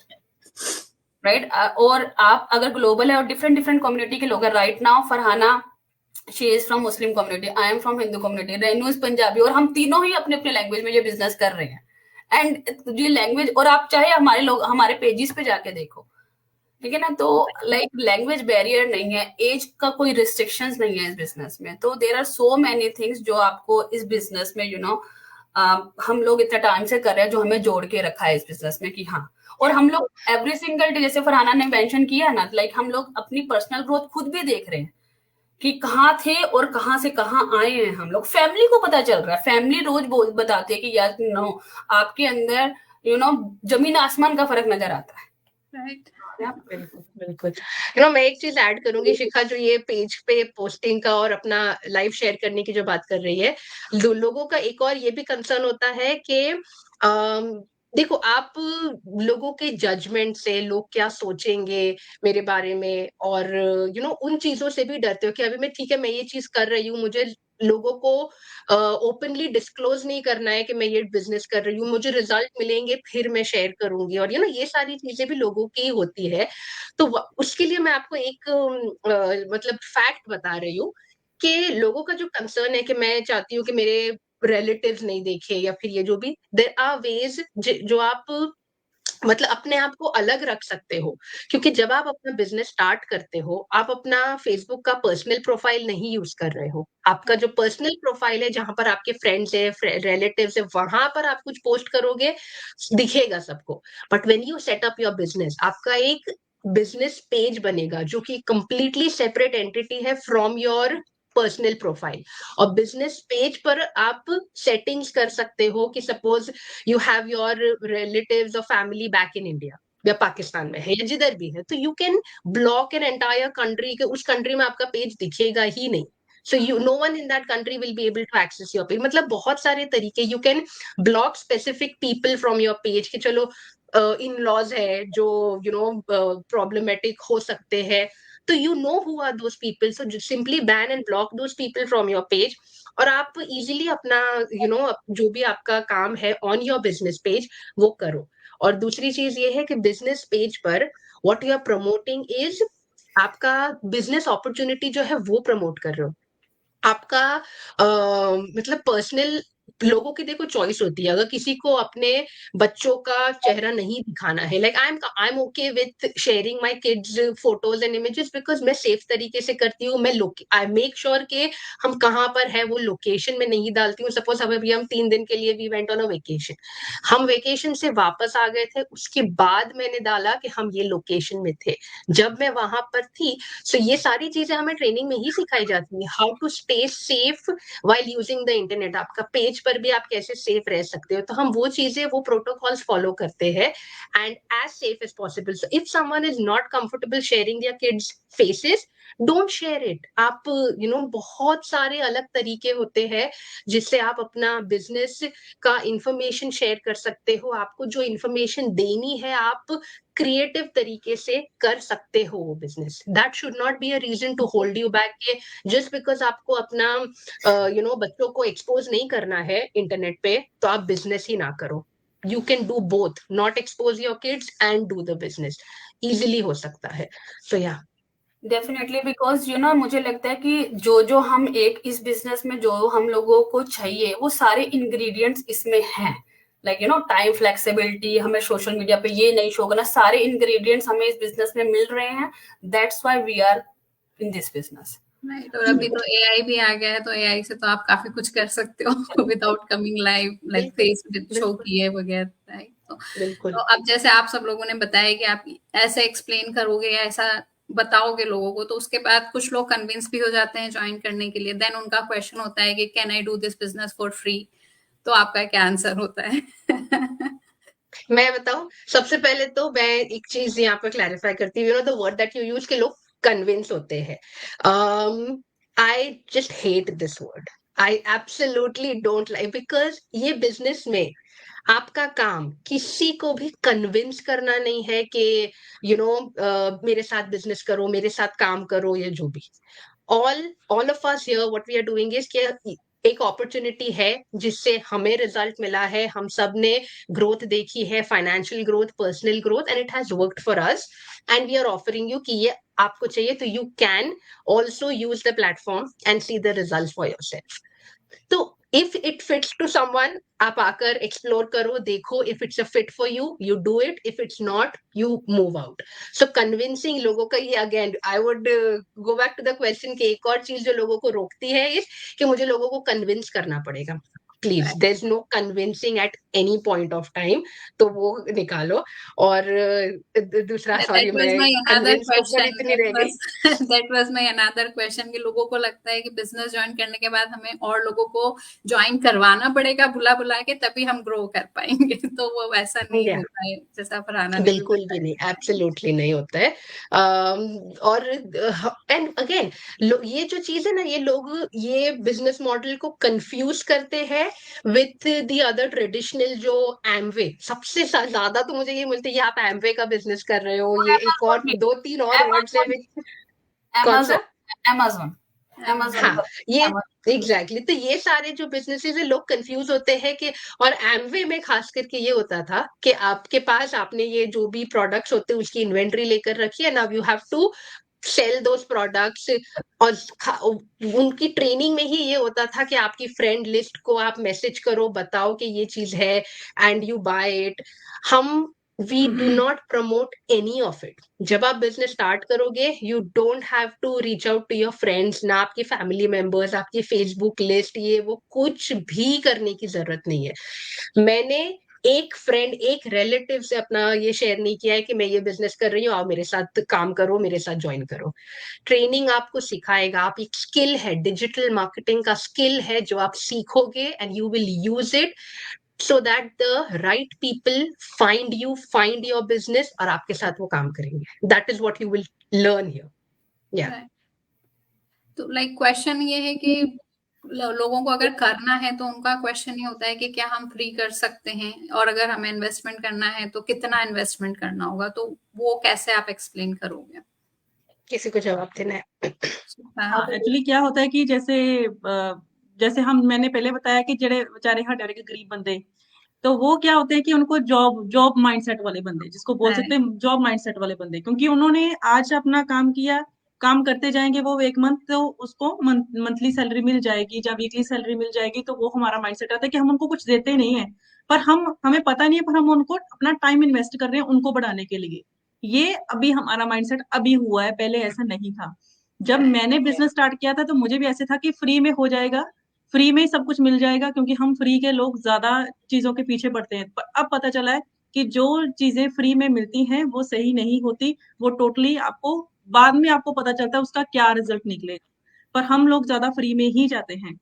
right. और आप अगर ग्लोबल है और डिफरेंट डिफरेंट कम्युनिटी के लोग हैं, right now Farhana she is from Muslim community, I am from Hindu community, Renu is Punjabi, और हम तीनों ही अपने अपने लैंग्वेज में ये बिजनेस कर रहे हैं। एंड ये लैंग्वेज, और आप चाहे हमारे पेजेस पे जाके देखो, ठीक है ना। तो लाइक लैंग्वेज बैरियर नहीं है, एज का कोई रिस्ट्रिक्शंस नहीं है इस बिजनेस में। तो there are so many things जो आपको इस बिजनेस में हम लोग इतना टाइम से कर रहे हैं, जो हमें जोड़ के रखा है इस बिजनेस में कि हाँ। और हम लोग एवरी सिंगल डे, जैसे फरहाना ने मेंशन किया ना, लाइक हम लोग अपनी पर्सनल ग्रोथ खुद भी देख रहे हैं कि कहाँ थे और कहाँ से कहाँ आए हैं हम लोग। फैमिली को पता चल रहा है, फैमिली रोज बताते हैं कि यार आपके अंदर जमीन आसमान का फर्क नजर आता है, राइट। बिल्कुल बिल्कुल। मैं एक चीज ऐड करूंगी, शिखा जो ये पेज पे पोस्टिंग का और अपना लाइव शेयर करने की जो बात कर रही है, लोगों का एक और ये भी कंसर्न होता है कि देखो, आप लोगों के जजमेंट से, लोग क्या सोचेंगे मेरे बारे में, और उन चीजों से भी डरते हो कि अभी मैं, ठीक है, मैं ये चीज कर रही हूँ, मुझे लोगों को ओपनली डिस्क्लोज नहीं करना है कि मैं ये बिजनेस कर रही हूँ, मुझे रिजल्ट मिलेंगे फिर मैं शेयर करूंगी, और ये सारी चीजें भी लोगों की होती है। तो उसके लिए मैं आपको एक मतलब फैक्ट बता रही हूँ कि लोगों का जो कंसर्न है कि मैं चाहती हूँ कि मेरे रिलेटिव्स नहीं देखे, या फिर ये जो भी, देयर आर वेज जो आप मतलब अपने आप को अलग रख सकते हो। क्योंकि जब आप अपना बिजनेस स्टार्ट करते हो, आप अपना फेसबुक का पर्सनल प्रोफाइल नहीं यूज कर रहे हो। आपका जो पर्सनल प्रोफाइल है, जहां पर आपके फ्रेंड्स है, रिलेटिव्स है, वहां पर आप कुछ पोस्ट करोगे, दिखेगा सबको। But when you set up your business, आपका एक बिजनेस पेज बनेगा जो कि कंप्लीटली सेपरेट एंटिटी है फ्रॉम योर पर्सनल प्रोफाइल। और बिजनेस पेज पर आप सेटिंग्स कर सकते हो कि suppose you have your relatives और फैमिली बैक इन इंडिया या पाकिस्तान में है या जिधर भी है, तो you can block an entire country के, उस कंट्री में आपका पेज दिखेगा ही नहीं। सो you know one in that country will be able to access your page. मतलब बहुत सारे तरीके, you can block specific people from your page कि चलो इन लॉज है जो यू नो प्रॉब्लमेटिक हो सकते हैं, तो you know who are those people, so simply ban and block those people from your page. और आप इजीली अपना जो भी आपका काम है ऑन योर बिजनेस पेज वो करो। और दूसरी चीज ये है कि बिजनेस पेज पर what you are promoting is आपका बिजनेस अपॉर्चुनिटी जो है वो प्रमोट कर रहे हो। आपका मतलब पर्सनल, लोगों की देखो चॉइस होती है, अगर किसी को अपने बच्चों का चेहरा नहीं दिखाना है, like I am okay with sharing my kids photos and images because मैं सेफ तरीके से करती हूँ। मैं आई मेक श्योर कि हम कहाँ पर है वो लोकेशन में नहीं डालती हूँ। सपोज अभी हम 3 दिन के लिए we went on a vacation, हम वेकेशन से वापस आ गए थे, उसके बाद मैंने डाला कि हम ये लोकेशन में थे जब मैं वहां पर थी। सो ये सारी चीजें हमें ट्रेनिंग में ही सिखाई जाती है, how to stay safe while using the internet. आपका पेज पर भी आप कैसे सेफ रह सकते हो, तो हम वो चीजें, वो प्रोटोकॉल्स फॉलो करते हैं and as safe as possible. So if someone is not comfortable sharing their kids faces, don't share it. आप बहुत सारे अलग तरीके होते हैं जिससे आप अपना बिजनेस का इंफॉर्मेशन शेयर कर सकते हो। आपको जो इंफॉर्मेशन देनी है आप क्रिएटिव तरीके से कर सकते हो वो business. That should not be a reason to hold you back के जस्ट बिकॉज आपको अपना बच्चों को एक्सपोज नहीं करना है इंटरनेट पे तो आप बिजनेस ही ना करो। You can do both, not expose your kids and do the business, easily हो सकता है। सो या डेफिनेटली, बिकॉज मुझे लगता है कि जो हम एक इस बिजनेस में जो हम लोगों को चाहिए वो सारे इंग्रेडिएंट्स इसमें हैं। लाइक टाइम फ्लेक्सिबिलिटी, हमें सोशल मीडिया पे ये नहीं शो करना, सारे इंग्रेडिएंट्स हमें इस बिजनेस में मिल रहे हैं। That's why we are in this business. Right. और अभी तो एआई भी आ गया है, तो एआई से तो आप काफी कुछ कर सकते हो without coming live, like face show किए वगैरह, राइट। तो अब जैसे आप सब लोगों ने बताया कि आप ऐसे एक्सप्लेन करोगे या ऐसा बताओगे लोगों को, तो उसके बाद कुछ लोग कन्विंस भी हो जाते हैं ज्वाइन करने के लिए। देन उनका क्वेश्चन होता है कि can I do this business for free? तो आपका क्या आंसर होता है? मैं बताऊं, सबसे पहले तो मैं एक चीज यहाँ पर क्लैरिफाई करती हूँ, the word that you use के लोग कन्विंस होते हैं। I just hate this word, I absolutely don't like, because ये बिजनेस में आपका काम किसी को भी कन्विंस करना नहीं है कि मेरे साथ बिजनेस करो, मेरे साथ काम करो, या जो भी। All of us here what we are doing is कि एक अपॉर्चुनिटी है जिससे हमें रिजल्ट मिला है, हम सब ने ग्रोथ देखी है, financial growth, personal growth, and it has worked for us and we are offering you कि ये आपको चाहिए तो you can also use the platform and see the result for yourself. तो if it fits to someone, आप आकर explore करो, देखो, if it's a fit for you, you do it, if it's not, you move out. So convincing लोगों का, ये again I would go back to the question कि एक और चीज जो लोगों को रोकती है इस कि मुझे लोगों को कन्विंस करना पड़ेगा। Please, there is no convincing at any point of time, तो वो निकालो। और दूसरा, सॉरी, That was मैं my another कन्विंस के ऊपर question. इतनी रह गई। That was my another question कि लोगों को लगता है कि बिजनेस ज्वाइन करने के बाद हमें और लोगों को ज्वाइन करवाना पड़ेगा बुला बुला के, तभी हम ग्रो कर पाएंगे। तो वो वैसा नहीं Yeah. होता है जैसा फरहाना ने भी बिल्कुल भी बताया। नहीं, एब्सोल्युटली नहीं होता है। और एंड अगेन, ये जो चीज है ना, ये लोग ये बिजनेस मॉडल को कंफ्यूज करते हैं विथ द अदर ट्रेडिशनल, जो एमवे। सबसे ज्यादा तो मुझे ये मिलती है, आप एमवे का बिजनेस कर रहे हो, ये एक और 2-3 और वर्ड्स है कौन सा? Amazon. हाँ, ये एग्जैक्टली तो ये सारे जो बिजनेसेस है, लोग कंफ्यूज होते हैं कि, और एमवे में खास करके ये होता था कि आपके पास, आपने ये जो भी प्रोडक्ट्स होते हैं उसकी इन्वेंट्री लेकर रखी है, now you have to sell those products. और उनकी ट्रेनिंग में ही ये होता था कि आपकी फ्रेंड लिस्ट को आप मैसेज करो, बताओ कि ये चीज है एंड यू बाय इट। हम we do not promote any of it. जब आप बिजनेस स्टार्ट करोगे, you don't have to reach out to your friends, ना आपके फैमिली मेंबर्स, आपकी फेसबुक लिस्ट, ये वो कुछ भी करने की जरूरत नहीं है। मैंने एक फ्रेंड, एक रिलेटिव से अपना ये शेयर नहीं किया है कि मैं ये बिजनेस कर रही हूँ, आओ मेरे साथ काम करो, मेरे साथ ज्वाइन करो। ट्रेनिंग आपको सिखाएगा, आप एक स्किल है, डिजिटल मार्केटिंग का स्किल है जो आप सीखोगे and you will use it so that the right people find you, find your business और आपके साथ वो काम करेंगे. That is what you will learn here. Yeah. Right. तो लाइक क्वेश्चन ये है कि लोगों को अगर करना है तो उनका क्वेश्चन ये होता है कि क्या हम फ्री कर सकते हैं, और अगर हमें इन्वेस्टमेंट करना है तो कितना इन्वेस्टमेंट करना होगा, तो वो कैसे आप एक्सप्लेन करोगे? किसी को जवाब देना है? हाँ, एक्चुअली क्या होता है कि जैसे मैंने पहले बताया कि जेड़े बेचारे हटे के गरीब बंदे, तो वो क्या होते हैं कि उनको जॉब माइंडसेट वाले बंदे, जिसको बोल सकते हैं जॉब माइंडसेट वाले बंदे, क्योंकि उन्होंने आज अपना काम किया, काम करते जाएंगे वो एक मंथ, तो उसको मंथली सैलरी मिल जाएगी या वीकली सैलरी मिल जाएगी, तो वो हमारा माइंडसेट आता है कि हम उनको कुछ देते नहीं है, पर हमें पता नहीं है, पर हम उनको अपना टाइम इन्वेस्ट कर रहे हैं उनको बढ़ाने के लिए। ये अभी हमारा माइंडसेट अभी हुआ है, पहले ऐसा नहीं था। जब मैंने बिजनेस स्टार्ट किया था तो मुझे भी ऐसे था कि फ्री में हो जाएगा, फ्री में ही सब कुछ मिल जाएगा, क्योंकि हम फ्री के लोग ज्यादा चीजों के पीछे पड़ते हैं। पर अब पता चला है कि जो चीजें फ्री में मिलती हैं वो सही नहीं होती, वो टोटली आपको बाद में आपको पता चलता है उसका क्या रिजल्ट निकले, पर हम लोग ज्यादा फ्री में ही जाते हैं।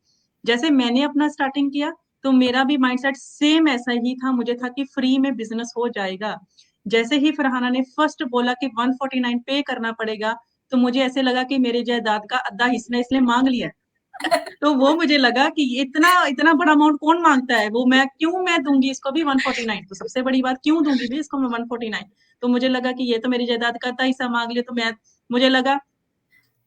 जैसे मैंने अपना स्टार्टिंग किया तो मेरा भी माइंडसेट सेम ऐसा ही था, मुझे था कि फ्री में बिजनेस हो जाएगा। जैसे ही फरहाना ने फर्स्ट बोला कि 149 पे करना पड़ेगा, तो मुझे ऐसे लगा कि मेरे जायदाद का आधा हिस्सा इसने मांग लिया। तो वो मुझे लगा कि इतना इतना बड़ा अमाउंट कौन मांगता है, वो मैं दूंगी इसको भी 149, तो सबसे बड़ी बात क्यों दूंगी भी इसको मैं 149। तो मुझे लगा कि ये तो मेरी जायदाद का आधा हिस्सा मांग लिया, तो मुझे लगा,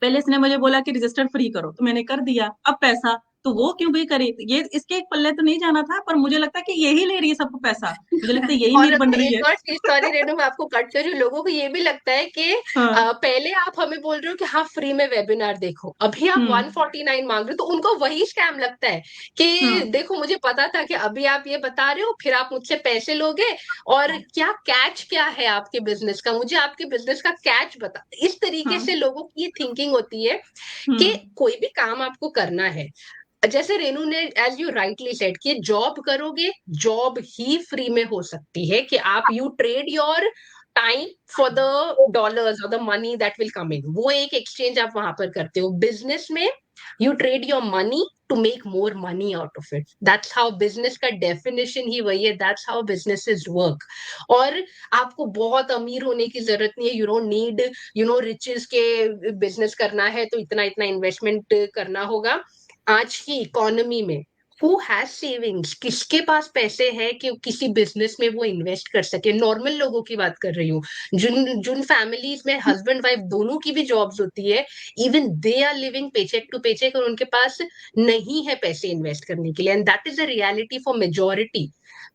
पहले इसने मुझे बोला कि रजिस्टर फ्री करो, तो मैंने कर दिया। अब पैसा तो वो क्यों भी करे, ये इसके एक पल्ले तो नहीं जाना था, पर मुझे लगता है कि यही ले रही है सबको पैसा, मुझे लगता है यही और मीर बन रही एक है। और चीज, सॉरी रेनू मैं आपको कट कर रही हूँ, लोगों को ये भी लगता है कि हाँ। पहले आप हमें बोल रहे हो कि हाँ फ्री में वेबिनार देखो, अभी आप 149 मांग रहे हो, तो उनको वही स्कैम लगता है कि देखो मुझे पता था कि अभी आप ये बता रहे हो, फिर आप मुझसे पैसे लोगे, और क्या कैच क्या है आपके बिजनेस का, मुझे आपके बिजनेस का कैच बता। इस तरीके से लोगों की ये थिंकिंग होती है कि कोई भी काम आपको करना है, जैसे रेनू ने एज यू राइटली सेड कि जॉब करोगे, जॉब ही फ्री में हो सकती है कि आप you trade your time for the dollars और the money that will come in, वो एक एक्सचेंज आप वहां पर करते हो। बिजनेस में you trade your money to make more money out of it, that's how business का डेफिनेशन ही वही है, दैट्स हाउ बिजनेसेस वर्क। और आपको बहुत अमीर होने की जरूरत नहीं है, यू डोंट नीड रिचेस के बिजनेस करना है तो इतना इतना इन्वेस्टमेंट करना होगा। आज की इकोनॉमी में हु हैज सेविंग्स, किसके पास पैसे हैं कि किसी बिजनेस में वो इन्वेस्ट कर सके? नॉर्मल लोगों की बात कर रही हूँ, जिन जिन फैमिलीज में हस्बैंड वाइफ दोनों की भी जॉब्स होती है, even they are living paycheck to paycheck, और उनके पास नहीं है पैसे इन्वेस्ट करने के लिए, and that is the reality for majority.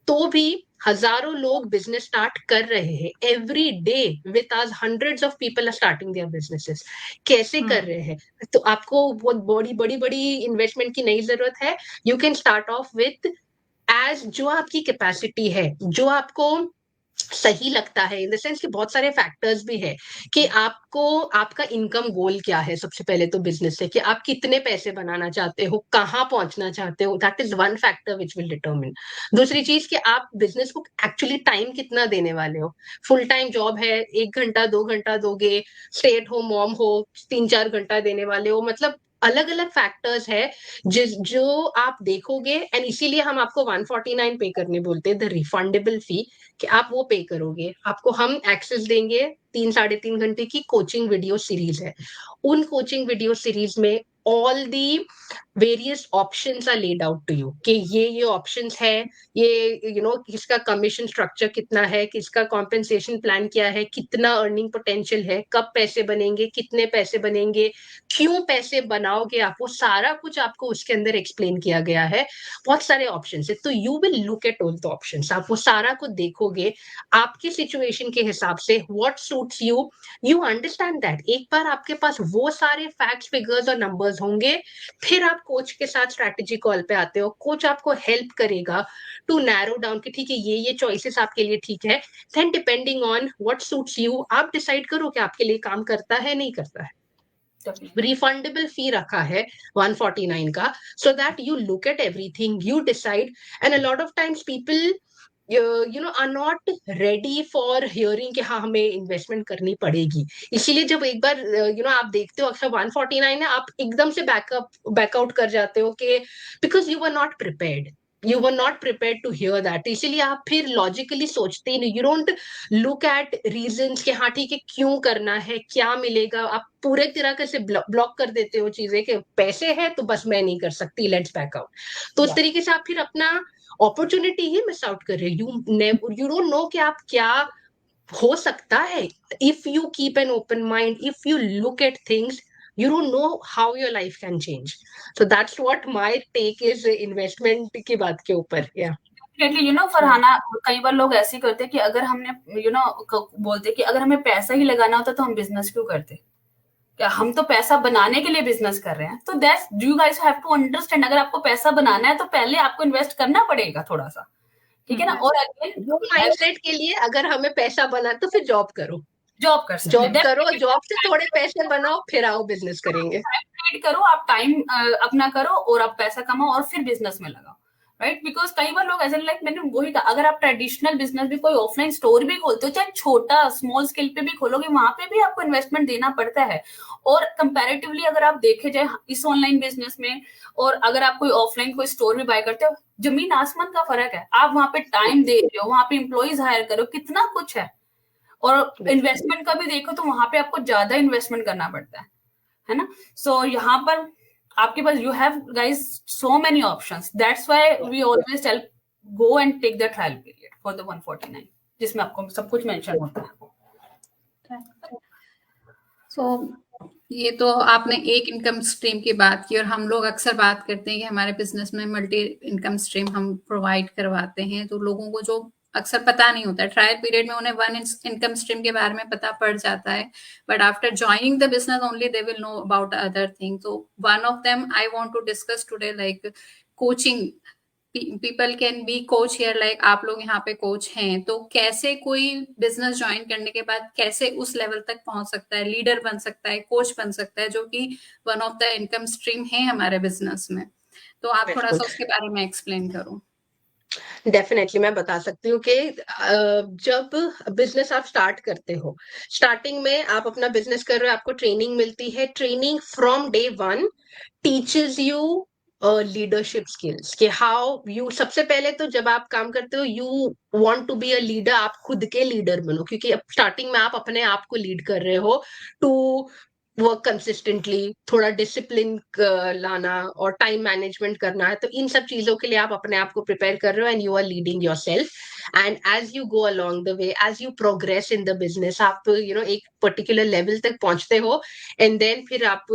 तो भी हजारों लोग बिजनेस स्टार्ट कर रहे हैं एवरी डे, विद आज hundreds of people are starting their businesses. कैसे कर रहे हैं? तो आपको बहुत बड़ी बड़ी बड़ी इन्वेस्टमेंट की नहीं जरूरत है, you can start off with as जो आपकी कैपेसिटी है, जो आपको सही लगता है, इन द सेंस कि बहुत सारे फैक्टर्स भी है कि आपको आपका इनकम गोल क्या है। सबसे पहले तो बिजनेस से कि आप कितने पैसे बनाना चाहते हो, कहाँ पहुंचना चाहते हो, that is one factor which will determine. दूसरी चीज कि आप बिजनेस को एक्चुअली टाइम कितना देने वाले हो। फुल टाइम जॉब है, 1 घंटा 2 घंटा दोगे, स्टे एट होम मॉम हो 3-4 घंटा देने वाले हो, मतलब अलग अलग फैक्टर्स है जो आप देखोगे, एंड इसीलिए हम आपको 149 पे करने बोलते हैं, द रिफंडेबल फी, कि आप वो पे करोगे। आपको हम एक्सेस देंगे 3-3.5 घंटे की कोचिंग वीडियो सीरीज है, उन कोचिंग वीडियो सीरीज में all the various options are laid out to you कि ये ऑप्शंस है, ये किसका कमीशन स्ट्रक्चर कितना है, किसका कॉम्पेंसेशन प्लान क्या है, कितना अर्निंग पोटेंशियल है, कब पैसे बनेंगे, कितने पैसे बनेंगे, क्यों पैसे बनाओगे आप, वो सारा कुछ आपको उसके अंदर एक्सप्लेन किया गया है। बहुत सारे ऑप्शंस है, तो you will look at all the options, आप वो सारा कुछ देखोगे आपकी सिचुएशन के हिसाब से, what suits you, you understand that. एक बार आपके पास वो सारे फैक्ट्स फिगर्स और नंबर्स होंगे, फिर आप कोच के साथ स्ट्रैटेजी कॉल पे आते हो, कोच आपको हेल्प करेगा टू नैरो डाउन कि ठीक है ये चॉइसेस आपके लिए ठीक है, then depending on what suits you आप डिसाइड करो कि आपके लिए काम करता है नहीं करता है। रिफंडेबल फी रखा है 149 का, so that you look at everything, you decide, and a lot of times people are not ready for hearing कि हाँ हमें इन्वेस्टमेंट करनी पड़ेगी। इसीलिए जब एक बार आप देखते हो अक्सर 149 है, आप एकदम से बैकआउट कर जाते हो कि because you were not prepared, you were not prepared to hear that. इसीलिए आप फिर लॉजिकली सोचते ही नहीं, you don't look at reasons कि हाँ ठीक है क्यों करना है, क्या मिलेगा। आप पूरे तरह से ब्लॉक कर देते हो चीजें कि पैसे है तो बस मैं नहीं कर सकती, लेट्स बैक आउट। तो उस तरीके से आप फिर अपना अपॉर्चुनिटी ही मिस आउट कर रहे हो। यू डोंट नो कि आप क्या हो सकता है। If you keep an open mind, if you look at things, you don't know how your life can change. So that's what my take is investment की बात के ऊपर। yeah डेफिनेटली फरहाना, कई बार लोग ऐसे ही करते हैं कि अगर हमने बोलते हैं कि अगर हमें पैसा ही लगाना होता तो हम बिजनेस क्यों करते, क्या हम तो पैसा बनाने के लिए बिजनेस कर रहे हैं। तो that's you guys have to understand, अगर आपको पैसा बनाना है तो पहले आपको इन्वेस्ट करना पड़ेगा थोड़ा सा, ठीक है ना। और अगेन वो माइंडसेट के लिए अगर हमें पैसा बना तो फिर जॉब करो, जॉब कर सकते जॉब हैं, करो, जॉब से थोड़े पैसे बनाओ, फिर आओ बिजनेस करेंगे। ट्रेड करो, आप टाइम अपना करो और आप पैसा कमाओ और फिर बिजनेस में लगाओ, राइट। बिकॉज कई बार लोग ऐसे लाइक मैंने वही कहा, अगर आप ट्रेडिशनल बिजनेस भी कोई ऑफलाइन स्टोर भी खोलते हो, चाहे छोटा स्मॉल स्केल पे भी खोलोगे, वहां पे भी आपको इन्वेस्टमेंट देना पड़ता है। और कंपैरेटिवली अगर आप देखे जाए इस ऑनलाइन बिजनेस में और अगर आप कोई ऑफलाइन कोई स्टोर भी बाय करते हो, जमीन आसमान का फर्क है। आप वहां पे टाइम दे रहे हो, वहां पे एम्प्लॉइज हायर करो, कितना कुछ है। और इन्वेस्टमेंट का भी देखो तो वहां पे आपको ज्यादा इन्वेस्टमेंट करना पड़ता है ना। सो यहाँ पर आपके पास you have guys so many options, that's why we always tell go and take the trial period for the 149, जिसमें आपको सब कुछ मेंशन होता है। सो ये तो आपने एक इनकम स्ट्रीम की बात की, और हम लोग अक्सर बात करते हैं कि हमारे बिजनेस में मल्टी इनकम स्ट्रीम हम प्रोवाइड करवाते हैं। तो लोगों को जो अक्सर पता नहीं होता है, ट्रायल पीरियड में उन्हें वन इनकम स्ट्रीम के बारे में पता पड़ जाता है, but after joining the business only they will know about other thing. तो one of them I want to discuss today, like coaching. People can be coach here, like आप लोग यहाँ पे कोच हैं, तो कैसे कोई बिजनेस ज्वाइन करने के बाद कैसे उस लेवल तक पहुंच सकता है, लीडर बन सकता है, कोच बन सकता है, जो कि one of the income stream है हमारे बिजनेस में। तो आप थोड़ा सा उसके बारे में एक्सप्लेन करो। डेफिनेटली मैं बता सकती हूँ कि जब बिजनेस आप स्टार्ट करते हो, स्टार्टिंग में आप अपना बिजनेस कर रहे हो, आपको ट्रेनिंग मिलती है। Training from day one teaches you leadership skills कि हाउ यू, सबसे पहले तो जब आप काम करते हो you want to be a leader, आप खुद के लीडर बनो, क्योंकि अब स्टार्टिंग में आप अपने आप को लीड कर रहे हो। टू वर्क कंसिस्टेंटली, थोड़ा डिसिप्लिन लाना और टाइम मैनेजमेंट करना है, तो इन सब चीजों के लिए आप अपने आप को प्रिपेयर कर रहे हो and you are leading yourself. And as you go along the way, as you progress in the business, आप एक पर्टिकुलर लेवल तक पहुंचते हो एंड देन फिर आप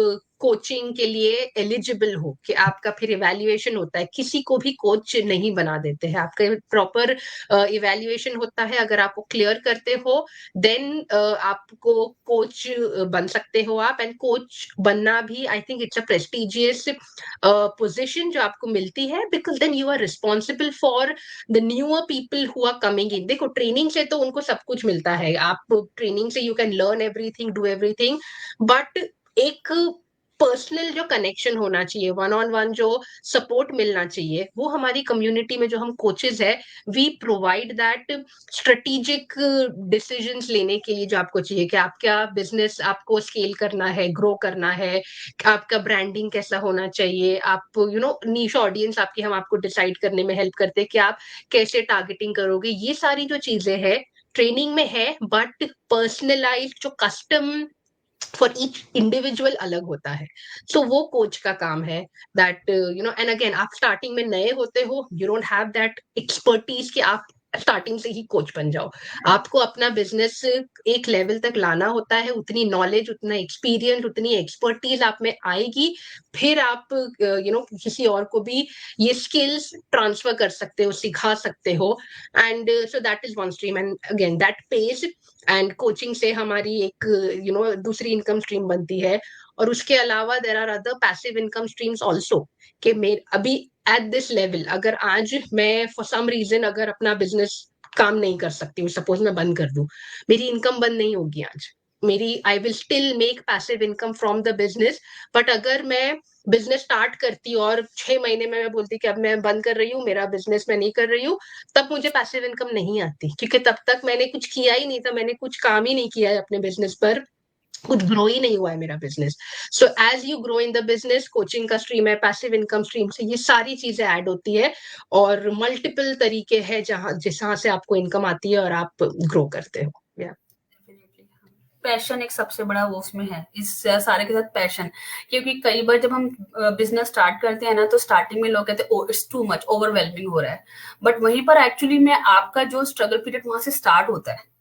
कोचिंग के लिए एलिजिबल हो कि आपका फिर इवैल्यूएशन होता है। किसी को भी कोच नहीं बना देते हैं, आपका प्रॉपर इवैल्यूएशन होता है। अगर आप वो क्लियर करते हो देन आपको कोच बन सकते हो आप। एंड कोच बनना भी I think it's a prestigious position जो आपको मिलती है, because then you are responsible for the newer people who are coming in. देखो ट्रेनिंग से तो उनको सब कुछ मिलता है, आप ट्रेनिंग से you can learn everything, do everything, but एक पर्सनल जो कनेक्शन होना चाहिए, वन ऑन वन जो सपोर्ट मिलना चाहिए, वो हमारी कम्युनिटी में जो हम कोचेस है we provide that strategic decisions लेने के लिए जो आपको चाहिए कि आपका बिजनेस आपको स्केल करना है, ग्रो करना है, आपका ब्रांडिंग कैसा होना चाहिए, आप नीश ऑडियंस आपकी हम आपको डिसाइड करने में हेल्प करते हैं कि आप कैसे टारगेटिंग करोगे। ये सारी जो चीजें हैं ट्रेनिंग में है, बट पर्सनलाइज जो कस्टम फॉर ईच इंडिविजुअल अलग होता है। सो वो कोच का काम है दैट एंड अगेन आप स्टार्टिंग में नए होते हो, you don't have that expertise कि आप स्टार्टिंग से ही कोच बन जाओ। आपको अपना बिजनेस एक लेवल तक लाना होता है, उतनी नॉलेज, उतना एक्सपीरियंस, उतनी एक्सपर्टीज आप में आएगी, फिर आप किसी और को भी ये स्किल्स ट्रांसफर कर सकते हो, सिखा सकते हो। And so that is one stream and again that page. And coaching से हमारी एक दूसरी इनकम स्ट्रीम बनती है। और उसके अलावा there are other passive income streams also कि मेरे अभी एट दिस लेवल अगर आज मैं फॉर सम रीजन अगर अपना बिजनेस काम नहीं कर सकती हूँ, सपोज मैं बंद कर दूं, मेरी इनकम बंद नहीं होगी आज, मेरी I will still make passive income from the business, but अगर मैं बिजनेस स्टार्ट करती और 6 महीने में मैं बोलती कि अब मैं बंद कर रही हूँ, मेरा बिजनेस मैं नहीं कर रही हूँ, तब मुझे पैसिव इनकम नहीं आती, क्योंकि तब तक मैंने कुछ किया ही नहीं था, मैंने कुछ काम ही नहीं किया है अपने बिजनेस पर, कुछ ग्रो ही नहीं हुआ है मेरा बिजनेस। So as you grow in the business, coaching का स्ट्रीम है, पैसिव इनकम स्ट्रीम से ये सारी चीजें ऐड होती है, और मल्टीपल तरीके हैं जहां से आपको इनकम आती है और आप ग्रो करते हो। पैशन एक सबसे बड़ा वो उसमें है, इस सारे के साथ पैशन, क्योंकि कई बार जब हम बिजनेस स्टार्ट करते हैं ना, तो स्टार्टिंग में लोग कहते हैं इट्स टू मच, ओवरवेलमिंग हो रहा है, बट वहीं पर एक्चुअली में आपका जो स्ट्रगल पीरियड वहां से स्टार्ट होता है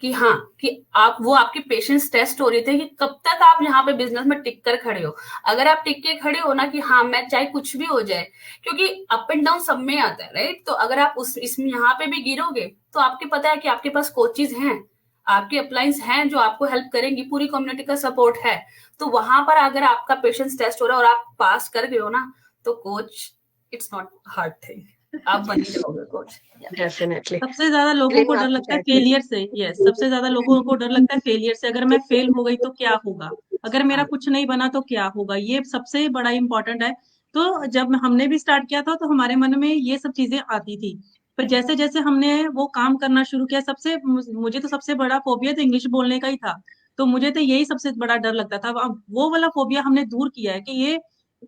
कि हाँ, कि आप वो आपकी पेशेंस टेस्ट हो रही थी कि कब तक आप यहाँ पे बिजनेस में टिक कर खड़े हो। अगर आप टिक के खड़े हो ना कि हाँ मैं चाहे कुछ भी हो जाए, क्योंकि अप एंड डाउन सब में आता है, राइट, तो अगर आप इसमें यहाँ पे भी गिरोगे तो आपके पता है कि आपके पास कोचेज हैं, आपके अपलाइंस हैं जो आपको हेल्प करेंगी, पूरी कम्युनिटी का सपोर्ट है, तो वहां पर अगर आपका पेशेंस टेस्ट हो रहा है और आप पास कर गए हो ना, तो coach it's not hard thing, आप बन ही जाओगे कोच। डेफिनेटली। सबसे ज्यादा लोगों को डर लगता है फेलियर से। यस, सबसे ज्यादा लोगों को डर लगता है फेलियर से। अगर मैं फेल हो गई तो क्या होगा, अगर मेरा कुछ नहीं बना तो क्या होगा, ये सबसे बड़ा इंपॉर्टेंट है। तो जब हमने भी स्टार्ट किया था तो हमारे मन में ये सब चीजें आती थी, पर जैसे जैसे हमने वो काम करना शुरू किया, मुझे तो सबसे बड़ा फोबिया तो इंग्लिश बोलने का ही था, तो मुझे तो यही सबसे बड़ा डर लगता था। अब वो वाला फोबिया हमने दूर किया है कि ये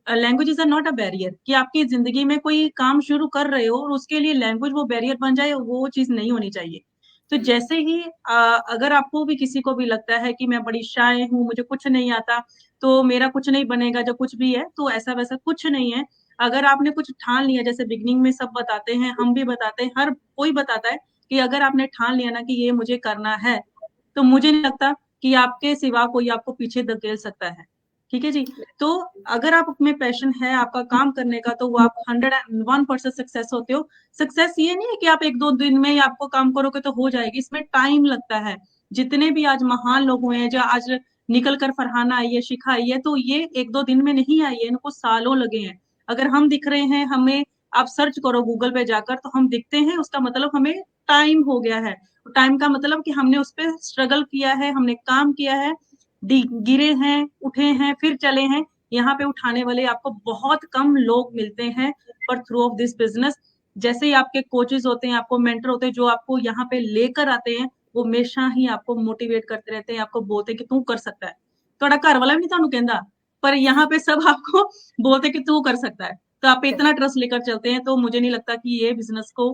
language are not a barrier, कि आपकी जिंदगी में कोई काम शुरू कर रहे हो और उसके लिए लैंग्वेज वो बैरियर बन जाए, वो चीज नहीं होनी चाहिए। तो जैसे ही अगर आपको भी किसी को भी लगता है कि मैं बड़ी शाय हूँ, मुझे कुछ नहीं आता, तो मेरा कुछ नहीं बनेगा जो कुछ भी है, तो ऐसा वैसा कुछ नहीं है। अगर आपने कुछ ठान लिया, जैसे बिगनिंग में सब बताते हैं, हम भी बताते हैं, हर कोई बताता है कि अगर आपने ठान लिया ना कि ये मुझे करना है, तो मुझे नहीं लगता कि आपके सिवा कोई आपको पीछे धकेल सकता है। ठीक है जी। तो अगर आप में पैशन है आपका काम करने का, तो वो आप 101% सक्सेस होते हो। सक्सेस ये नहीं है कि आप 1-2 दिन में आपको काम करोगे तो हो जाएगी, इसमें टाइम लगता है। जितने भी आज महान लोग हुए हैं, जो आज निकल कर फरहाना आई है, शिखा आई है, तो ये 1-2 दिन में नहीं आई है, इनको सालों लगे हैं। अगर हम दिख रहे हैं, हमें आप सर्च करो गूगल पे जाकर तो हम दिखते हैं, उसका मतलब हमें टाइम हो गया है। टाइम का मतलब कि हमने उस पर स्ट्रगल किया है, हमने काम किया है, गिरे हैं, उठे हैं, फिर चले हैं। यहाँ पे उठाने वाले आपको बहुत कम लोग मिलते हैं, पर थ्रू ऑफ दिस बिजनेस जैसे ही आपके कोचेस होते हैं, आपको मेंटर होते हैं, जो आपको यहाँ पे लेकर आते हैं, वो हमेशा ही आपको मोटिवेट करते रहते हैं, आपको बोलते हैं कि तू कर सकता है। थोड़ा घर वाला भी नहीं थानू कहता, पर यहाँ पे सब आपको बोलते कि तू कर सकता है, तो आप इतना ट्रस्ट लेकर चलते हैं। तो मुझे नहीं लगता कि ये बिजनेस को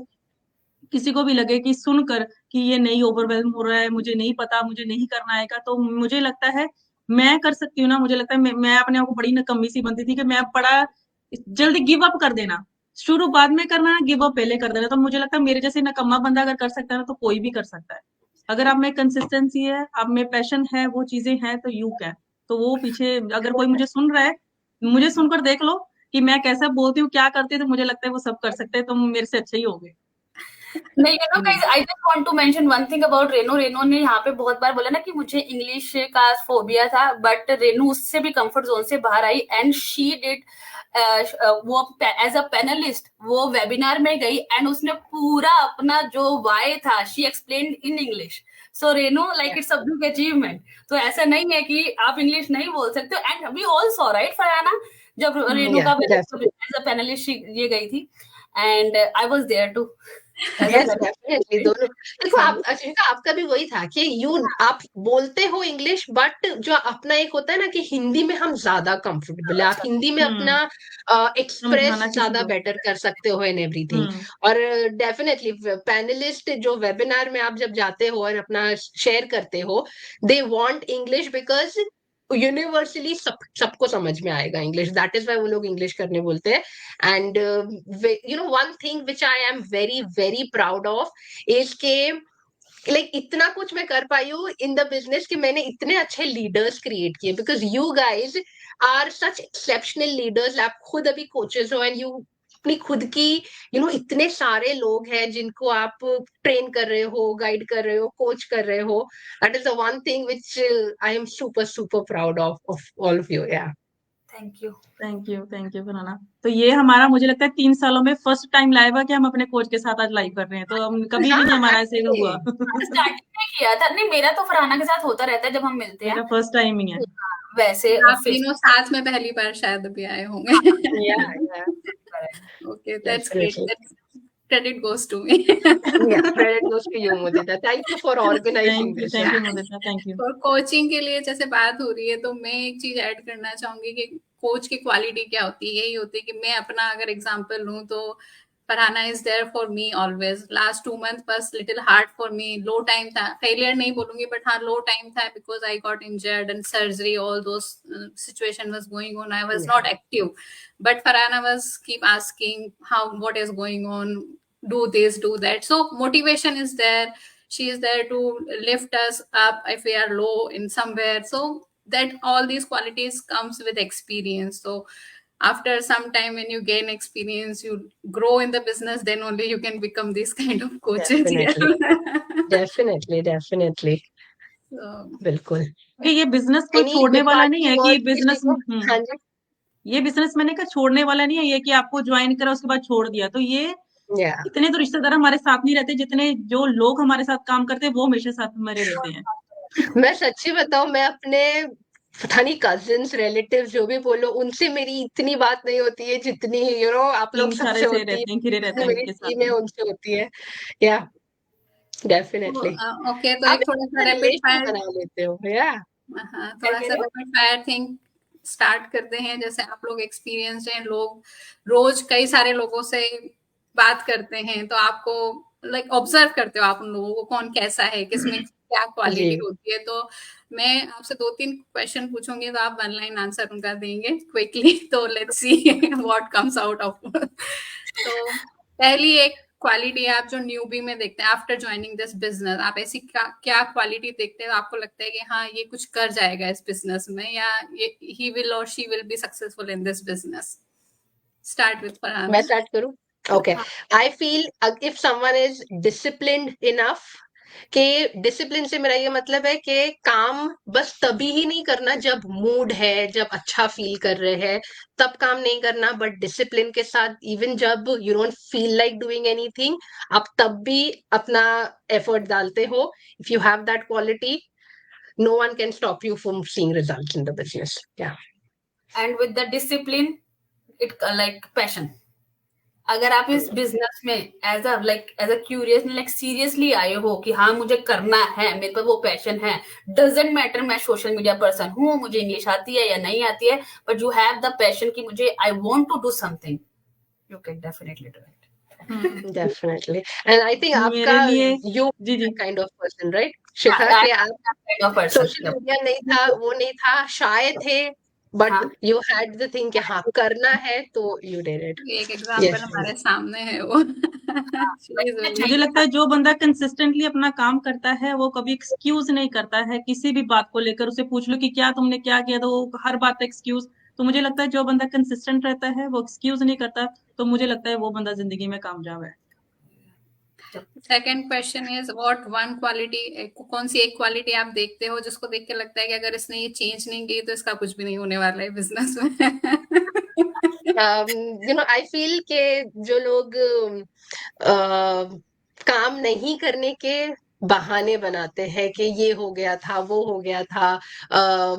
किसी को भी लगे कि सुनकर कि ये नहीं, ओवरवेलम हो रहा है, मुझे नहीं पता, मुझे नहीं करना आएगा, तो मुझे लगता है मैं कर सकती हूँ ना। मुझे लगता है मैं अपने आप को बड़ी नकम्मी सी बनती थी कि मैं बड़ा जल्दी गिव अप कर देना, शुरू बाद में करना, गिव अप पहले कर देना। तो मुझे लगता है मेरे जैसे नकम्मा बंदा अगर कर सकता है ना, तो कोई भी कर सकता है। अगर आप में कंसिस्टेंसी है, आप में पैशन है, वो चीजें हैं, तो यू कैन। तो वो पीछे अगर कोई मुझे सुन रहा है, मुझे सुनकर देख लो कि मैं कैसा बोलती हूँ, क्या करती हूँ, तो मुझे लगता है वो सब कर सकते हैं, तो मेरे से अच्छे ही हो गए। नहीं, you know guys, I just want to mention one thing about Renu. Renu ने यहाँ पे बहुत बार बोला ना कि मुझे इंग्लिश का फोबिया था, बट रेनू उससे भी कंफर्ट जोन से बाहर आई एंड शी डिड वो एज अ पैनलिस्ट वो वेबिनार में गई एंड उसने पूरा अपना जो वाई था she explained in English. So Renu like it's a big achievement. तो ऐसा नहीं है कि आप इंग्लिश नहीं बोल सकते। And we all saw, right Farhana, जब रेनू का एज अ पैनलिस्ट ये गई थी and I was there too. Yes definitely. दोनों देखो, आप अश्विका, आपका भी वही था कि आप बोलते हो इंग्लिश, बट जो अपना एक होता है ना कि हिंदी में हम ज्यादा कंफर्टेबल है, आप हिंदी में अपना एक्सप्रेस समझाना किसी ज्यादा को। बेटर कर सकते हो इन एवरीथिंग। और डेफिनेटली पैनलिस्ट जो वेबिनार में आप जब जाते हो और अपना शेयर करते हो, they want English because universally सबको समझ में आएगा इंग्लिश, दैट इज वाई वो लोग इंग्लिश करने बोलते हैं। And you know, one thing which I am very very proud of is के like इतना कुछ मैं कर पाई हूँ इन द बिजनेस कि मैंने इतने अच्छे लीडर्स क्रिएट किए, because you guys are such exceptional leaders. आप खुद अभी कोचेस हो एंड यू अपनी खुद की इतने सारे लोग हैं जिनको आप ट्रेन कर रहे हो, गाइड कर रहे हो, कोच कर रहे हो। That is the one thing which I am super super proud of all of you. Yeah thank you. Thank you Farhana. तो ये हमारा मुझे लगता है 3 सालों में फर्स्ट टाइम लाइव है कि हम अपने कोच के साथ आज लाइव कर रहे हैं, तो हम कभी भी नहीं हमारा ऐसे हुआ। स्टार्टिंग में किया था। नहीं, मेरा तो फरहाना के साथ होता रहता है जब हम मिलते हैं, मेरा फर्स्ट टाइम ही है। वैसे आप तीनों साथ में पहली बार शायद अभी आए होंगे। Yeah. Okay, that's great, Definitely. credit goes to me. Yeah, credit goes to you, Mudita. Thank you for organizing this. Thank Yeah. You Mudita, thank you. और कोचिंग के लिए जैसे बात हो रही है तो मैं एक चीज ऐड करना चाहूंगी कि कोच की क्वालिटी क्या होती है। यही होती है कि मैं अपना अगर एग्जांपल लूं तो Farhana is there for me always. Last 2 months बस little hard for me, low time था, फेलियर नहीं बोलूंगी बट हाँ लो टाइम था, because I got injured and surgery, all those situation was going on, I was not active, but Farhana was keep asking how what is going on, do this, do that. So motivation is there. She is there to lift us up if we are low in somewhere. So that all these qualities comes with experience. So after some time when you gain experience, you grow in the business, then only you can become these kind of coaches. Definitely. Definitely. So, बिल्कुल। कि ये business कोई Any छोड़ने वाला नहीं है कि parting words business, किसी को? हाँ जी। ये बिजनेस मैंने कहा छोड़ने वाला नहीं है ये कि आपको ज्वाइन करा उसके बाद छोड़ दिया। तो ये Yeah. इतने तो रिश्तेदार हमारे साथ नहीं रहते जितने जो लोग हमारे साथ काम करते हैं वो हमेशा साथ हमारे रहते हैं। मैं सच्ची बताऊं, मैं अपने पता नहीं कजिन्स रिलेटिव्स जो भी बोलो उनसे मेरी इतनी बात नहीं होती है जितनी आप लोग टीम सारे सबसे से होती रहते हैं, घिरे रहते है, हैं मेरी इनके साथ टीम है में। उनसे होती है। या डेफिनेटली ओके, तो आप एक थोड़ा सा रैपिड रिलेशन फायर, बना लेते हो। या हाँ, थोड़ा सा रैपिड फायर थिंग स्टार्ट करते हैं। जैसे आप लोग एक्सपीरियंस्ड हैं, लोग रोज कई सारे लोगों से बात करते हैं, तो आपको लाइक ऑब्जर्व करते हो आप उन लोगों को, कौन कैसा है, किसमें क्या क्वालिटी जी होती है। तो मैं आपसे 2-3 क्वेश्चन पूछूंगी तो आप 1 लाइन आंसर उनका देंगे क्विकली। तो let's see what comes out of. तो पहली एक क्वालिटी आप जो न्यूबी में देखते हैं आफ्टर ज्वाइनिंग दिस बिजनेस, आप ऐसी क्या क्वालिटी देखते हैं आपको लगता है कि हाँ ये कुछ कर जाएगा इस बिजनेस में, या ये ही विल और she will be successful in this business? Start with Farhana. मैं स्टार्ट करूं? Okay. I feel if someone is disciplined enough, कि डिसिप्लिन से मेरा ये मतलब है कि काम बस तभी ही नहीं करना जब मूड है, जब अच्छा फील कर रहे हैं तब काम नहीं करना, बट डिसिप्लिन के साथ इवन जब you don't feel like doing anything आप तब भी अपना एफर्ट डालते हो। If you have that quality, no one can stop you from seeing results in the business. Yeah. And with the discipline, it like passion. अगर आप इस business में as a curious like seriously आए हो कि हाँ मुझे करना है, मेरे पास वो पैशन है, डजेंट मैटर मैं सोशल मीडिया पर्सन हूँ, मुझे इंग्लिश आती है या नहीं आती है, but you have the passion कि मुझे I want to do something, you can definitely do it. Definitely. And I think मेरे आपका लिए you ji ji kind of person, right? शिखा के आप kind of social person. Media नहीं था, वो नहीं था, शायद थे, बट हाँ यू हैड द थिंग कि हाँ करना है तो यू डिड इट। एक एग्जांपल यस। हमारे सामने है वो। She is very- मुझे लगता है जो बंदा कंसिस्टेंटली अपना काम करता है वो कभी एक्सक्यूज नहीं करता है किसी भी बात को लेकर। उसे पूछ लो कि क्या तुमने क्या किया तो वो हर बात पे एक्सक्यूज। तो मुझे लगता है जो बंदा कंसिस्टेंट रहता है वो एक्सक्यूज नहीं करता, तो मुझे लगता है वो बंदा जिंदगी में कामयाब है। Second question is what one quality, कौन सी एक क्वालिटी आप देखते हो जिसको देख के लगता है कि अगर इसने ये चेंज नहीं की तो इसका कुछ भी नहीं होने वाला है बिजनेस में? आई फील के जो लोग काम नहीं करने के बहाने बनाते हैं कि ये हो गया था, वो हो गया था,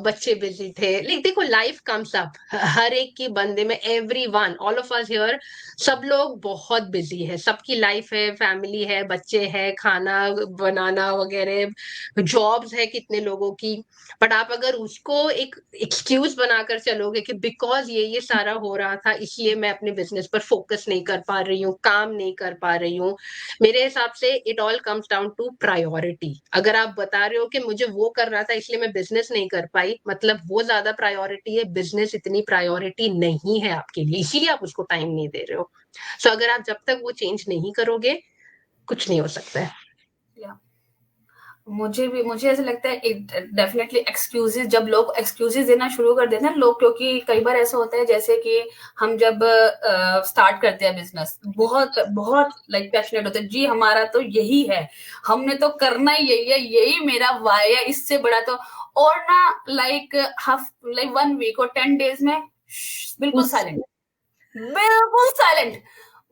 बच्चे बिजी थे, लेकिन देखो लाइफ कम्स अप हर एक की बंदे में, everyone, all of us here, सब लोग बहुत बिजी है, सबकी लाइफ है, फैमिली है, बच्चे है, खाना बनाना वगैरह, जॉब्स है कितने लोगों की। बट आप अगर उसको एक एक्सक्यूज बनाकर चलोगे कि बिकॉज ये सारा हो रहा था इसलिए मैं अपने बिजनेस पर फोकस नहीं कर पा रही हूँ, काम नहीं कर पा रही हूँ, मेरे हिसाब से it all comes down to priority. अगर आप बता रहे हो कि मुझे वो करना था इसलिए मैं बिजनेस नहीं कर पाई, मतलब वो ज्यादा प्रायोरिटी है, बिजनेस इतनी प्रायोरिटी नहीं है आपके लिए, इसीलिए आप उसको टाइम नहीं दे रहे हो। सो अगर आप जब तक वो चेंज नहीं करोगे कुछ नहीं हो सकता है। मुझे ऐसा लगता है डेफिनेटली एक्सक्यूजेस, जब लोग एक्सक्यूजेस देना शुरू कर देते हैं लोग, क्योंकि कई बार ऐसा होता है जैसे कि हम जब स्टार्ट करते हैं बिजनेस बहुत बहुत लाइक पैशनेट होते हैं, जी हमारा तो यही है, हमने तो करना ही यही है, यही मेरा वाई है, इससे बड़ा तो, और ना लाइक 1 वीक और 10 days में बिल्कुल साइलेंट, बिल्कुल साइलेंट।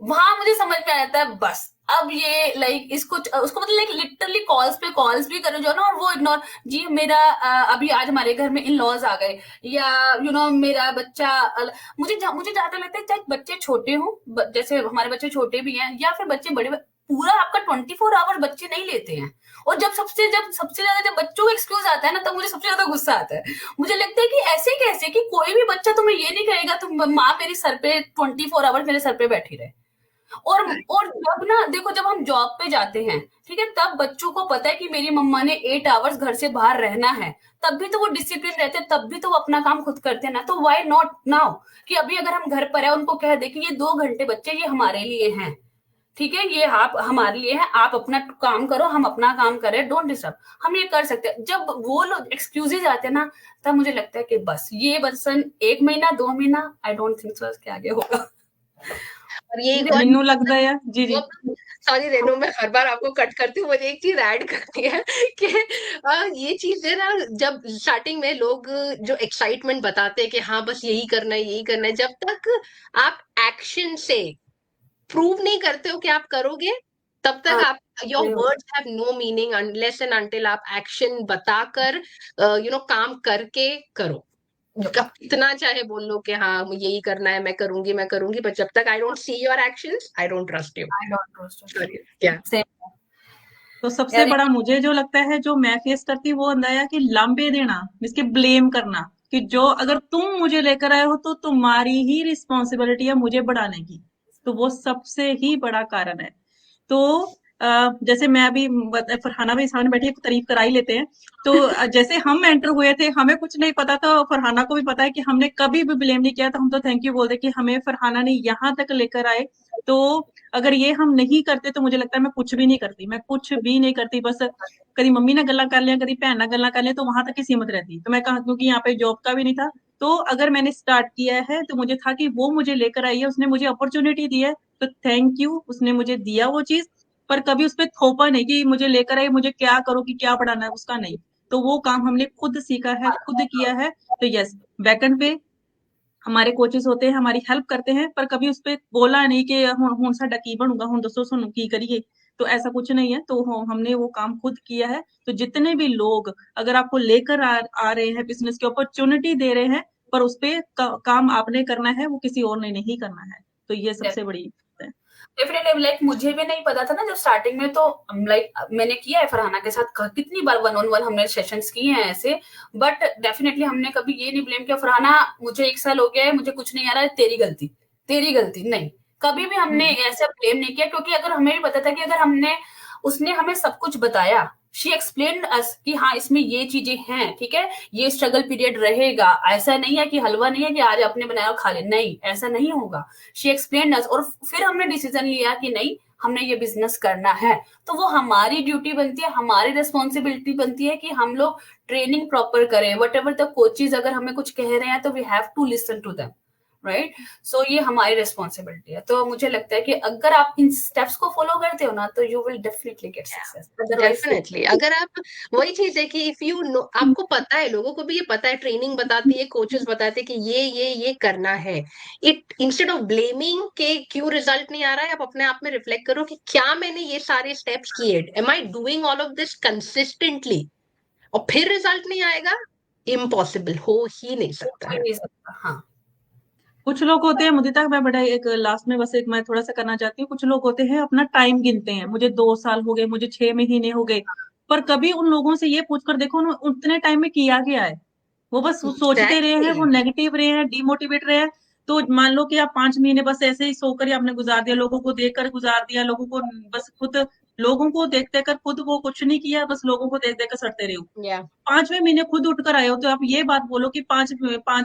वहां मुझे समझ में आता है बस अब ये लाइक इसको उसको मतलब लाइक लिटरली कॉल्स भी करो जो ना, और वो इग्नोर, जी मेरा अभी आज हमारे घर में इन लॉज आ गए, या मेरा बच्चा मुझे ज्यादा लगता है, चाहे बच्चे छोटे हों, जैसे हमारे बच्चे छोटे भी हैं या फिर बच्चे बड़े, पूरा आपका 24 आवर बच्चे नहीं लेते हैं। और जब सबसे ज्यादा जब बच्चों को एक्सक्यूज आता है ना, तब मुझे सबसे ज्यादा गुस्सा आता है। मुझे लगता है कि ऐसे कैसे, कि कोई भी बच्चा तुम्हें ये नहीं कहेगा तुम माँ मेरी सर पे 24 आवर मेरे सर पे बैठी रहे। और जब ना देखो, जब हम जॉब पे जाते हैं, ठीक है, तब बच्चों को पता है कि मेरी मम्मा ने 8 आवर्स घर से बाहर रहना है, तब भी तो वो डिसिप्लिन रहते हैं, तब भी तो वो अपना काम खुद करते हैं ना। तो व्हाई नॉट नाउ, कि अभी अगर हम घर पर है, उनको कह दे कि ये 2 घंटे बच्चे ये हमारे लिए हैं, ठीक है, ये आप हमारे लिए है, आप अपना काम करो, हम अपना काम करें, डोंट डिस्टर्ब, हम ये कर सकते हैं। जब वो लोग एक्सक्यूजेज आते हैं ना, तब मुझे लगता है कि बस ये बस 1 महीना 2 महीना, आई डोंट थिंक सो इसके आगे होगा। और ये एक और मेनू लगता है जी जी सॉरी रेनू, मैं हर बार आपको कट करती हूँ, मुझे एक चीज ऐड करनी है कि ये चीज है ना, जब स्टार्टिंग में लोग जो एक्साइटमेंट बताते हैं कि हाँ बस यही करना है यही करना है, जब तक आप एक्शन से प्रूव नहीं करते हो कि आप करोगे, तब तक हाँ, आप your words have no meaning unless and until आप एक्शन बताकर काम करके करो। आप कितना चाहे बोल लो कि हाँ यही करना है, मैं करूंगी, पर जब तक I don't see your actions I don't trust you. I don't trust sorry क्या सेम तो सबसे यार। बड़ा मुझे जो लगता है, जो मैं फेस करती हूँ, वो होता है कि लांबे देना, इसके ब्लेम करना, कि जो अगर तुम मुझे लेकर आए हो तो तुम्हारी ही रिस्पॉन्सिबिलिटी है मुझे बढ़ाने की। तो वो सबसे ही बड़ा कारण है। तो जैसे मैं अभी फरहाना भाई सामने बैठी है, तारीफ करा ही लेते हैं। तो जैसे हम एंटर हुए थे, हमें कुछ नहीं पता था, फरहाना को भी पता है कि हमने कभी भी ब्लेम नहीं किया था। हम तो थैंक यू बोलते कि हमें फरहाना ने यहाँ तक लेकर आए। तो अगर ये हम नहीं करते तो मुझे लगता है मैं कुछ भी नहीं करती, मैं कुछ भी नहीं करती। बस कभी मम्मी ने गल्ला कर लिया, कभी भैन ना गल्ला कर लिया, तो वहां तक ही सीमित रहती। तो मैं कहा, क्योंकि यहाँ पे जॉब का भी नहीं था, तो अगर मैंने स्टार्ट किया है तो मुझे था कि वो मुझे लेकर आई है, उसने मुझे अपॉर्चुनिटी दी है, तो थैंक यू, उसने मुझे दिया वो चीज। पर कभी उस पर थोपा नहीं कि मुझे लेकर आई, मुझे क्या करो कि क्या पढ़ाना है, उसका नहीं। तो वो काम हमने खुद सीखा है, खुद किया है। तो यस, बैकएंड पे हमारे कोचेस होते हैं, हमारी हेल्प करते हैं, पर कभी उस पे बोला नहीं कि हुन साडा की बनूगा, हुन दसो सानू की करिए। तो ऐसा कुछ नहीं है। तो हमने वो काम खुद किया है। तो जितने भी लोग अगर आपको लेकर आ रहे हैं, बिजनेस की अपॉर्चुनिटी दे रहे हैं, पर उस पे काम आपने करना है, वो किसी और ने नहीं करना है। तो ये सबसे बड़ी बात है। डेफिनेटली, लाइक मुझे भी नहीं पता था ना जब स्टार्टिंग में, तो लाइक मैंने किया है फरहाना के साथ, कितनी बार 1-on-1 हमने सेशंस किए हैं ऐसे, बट डेफिनेटली हमने कभी ये नहीं ब्लेम किया, फरहाना मुझे 1 साल हो गया है, मुझे कुछ नहीं आ रहा है, तेरी गलती नहीं, कभी भी हमने ऐसा ब्लेम नहीं किया। क्योंकि अगर हमें भी पता था कि अगर उसने हमें सब कुछ बताया, शी एक्सप्लेन अस कि हाँ इसमें ये चीजें हैं, ठीक है, ये स्ट्रगल पीरियड रहेगा, ऐसा नहीं है कि हलवा नहीं है कि आज आपने बनाया और खा ले, नहीं ऐसा नहीं होगा। शी एक्सप्लेन अस, और फिर हमने डिसीजन लिया कि नहीं हमने ये बिजनेस करना है। तो वो हमारी ड्यूटी बनती है, हमारी रिस्पॉन्सिबिलिटी बनती है कि हम लोग ट्रेनिंग प्रॉपर करें। वट एवर द कोचेज अगर हमें कुछ कह रहे हैं तो we have to listen to them, right. So ये हमारी रिस्पॉन्सिबिलिटी है। तो मुझे लगता है कि अगर आप इन स्टेप्स को फॉलो करते हो ना, तो you will definitely get success. Definitely, अगर आप वही चीज है कि इफ यू नो, आपको पता है, लोगों को भी ये पता है, ट्रेनिंग बताती है, कोचेस बताते हैं कि ये करना है। इट इंस्टेड ऑफ ब्लेमिंग के क्यों रिजल्ट नहीं आ रहा है, आप अपने आप में रिफ्लेक्ट करो कि क्या मैंने ये सारे स्टेप्स किए, am I doing all of this consistently, और फिर रिजल्ट नहीं आएगा, इम्पॉसिबल, हो ही नहीं सकता है। हाँ, कुछ लोग होते हैं, मुदिता, मैं बड़ा एक लास्ट में बस एक मैं थोड़ा सा करना चाहती हूँ। कुछ लोग होते हैं अपना टाइम गिनते हैं, मुझे 2 साल हो गए, मुझे 6 महीने हो गए, पर कभी उन लोगों से ये पूछ कर देखो उन्होंने उतने टाइम में किया क्या है। वो बस सोचते रहे हैं, वो एग्जैक्टली, नेगेटिव रहे हैं, डिमोटिवेट रहे हैं। तो मान लो कि आप 5 महीने बस ऐसे ही सोकर ही आपने गुजार दिया, लोगों को देखकर गुजार दिया, लोगों को बस खुद, लोगों को देख देख कर खुद वो कुछ नहीं किया, बस लोगों को देख देख कर सड़ते रहे हो। या 5वें महीने खुद उठकर आए हो, तो आप ये बात बोलो कि 5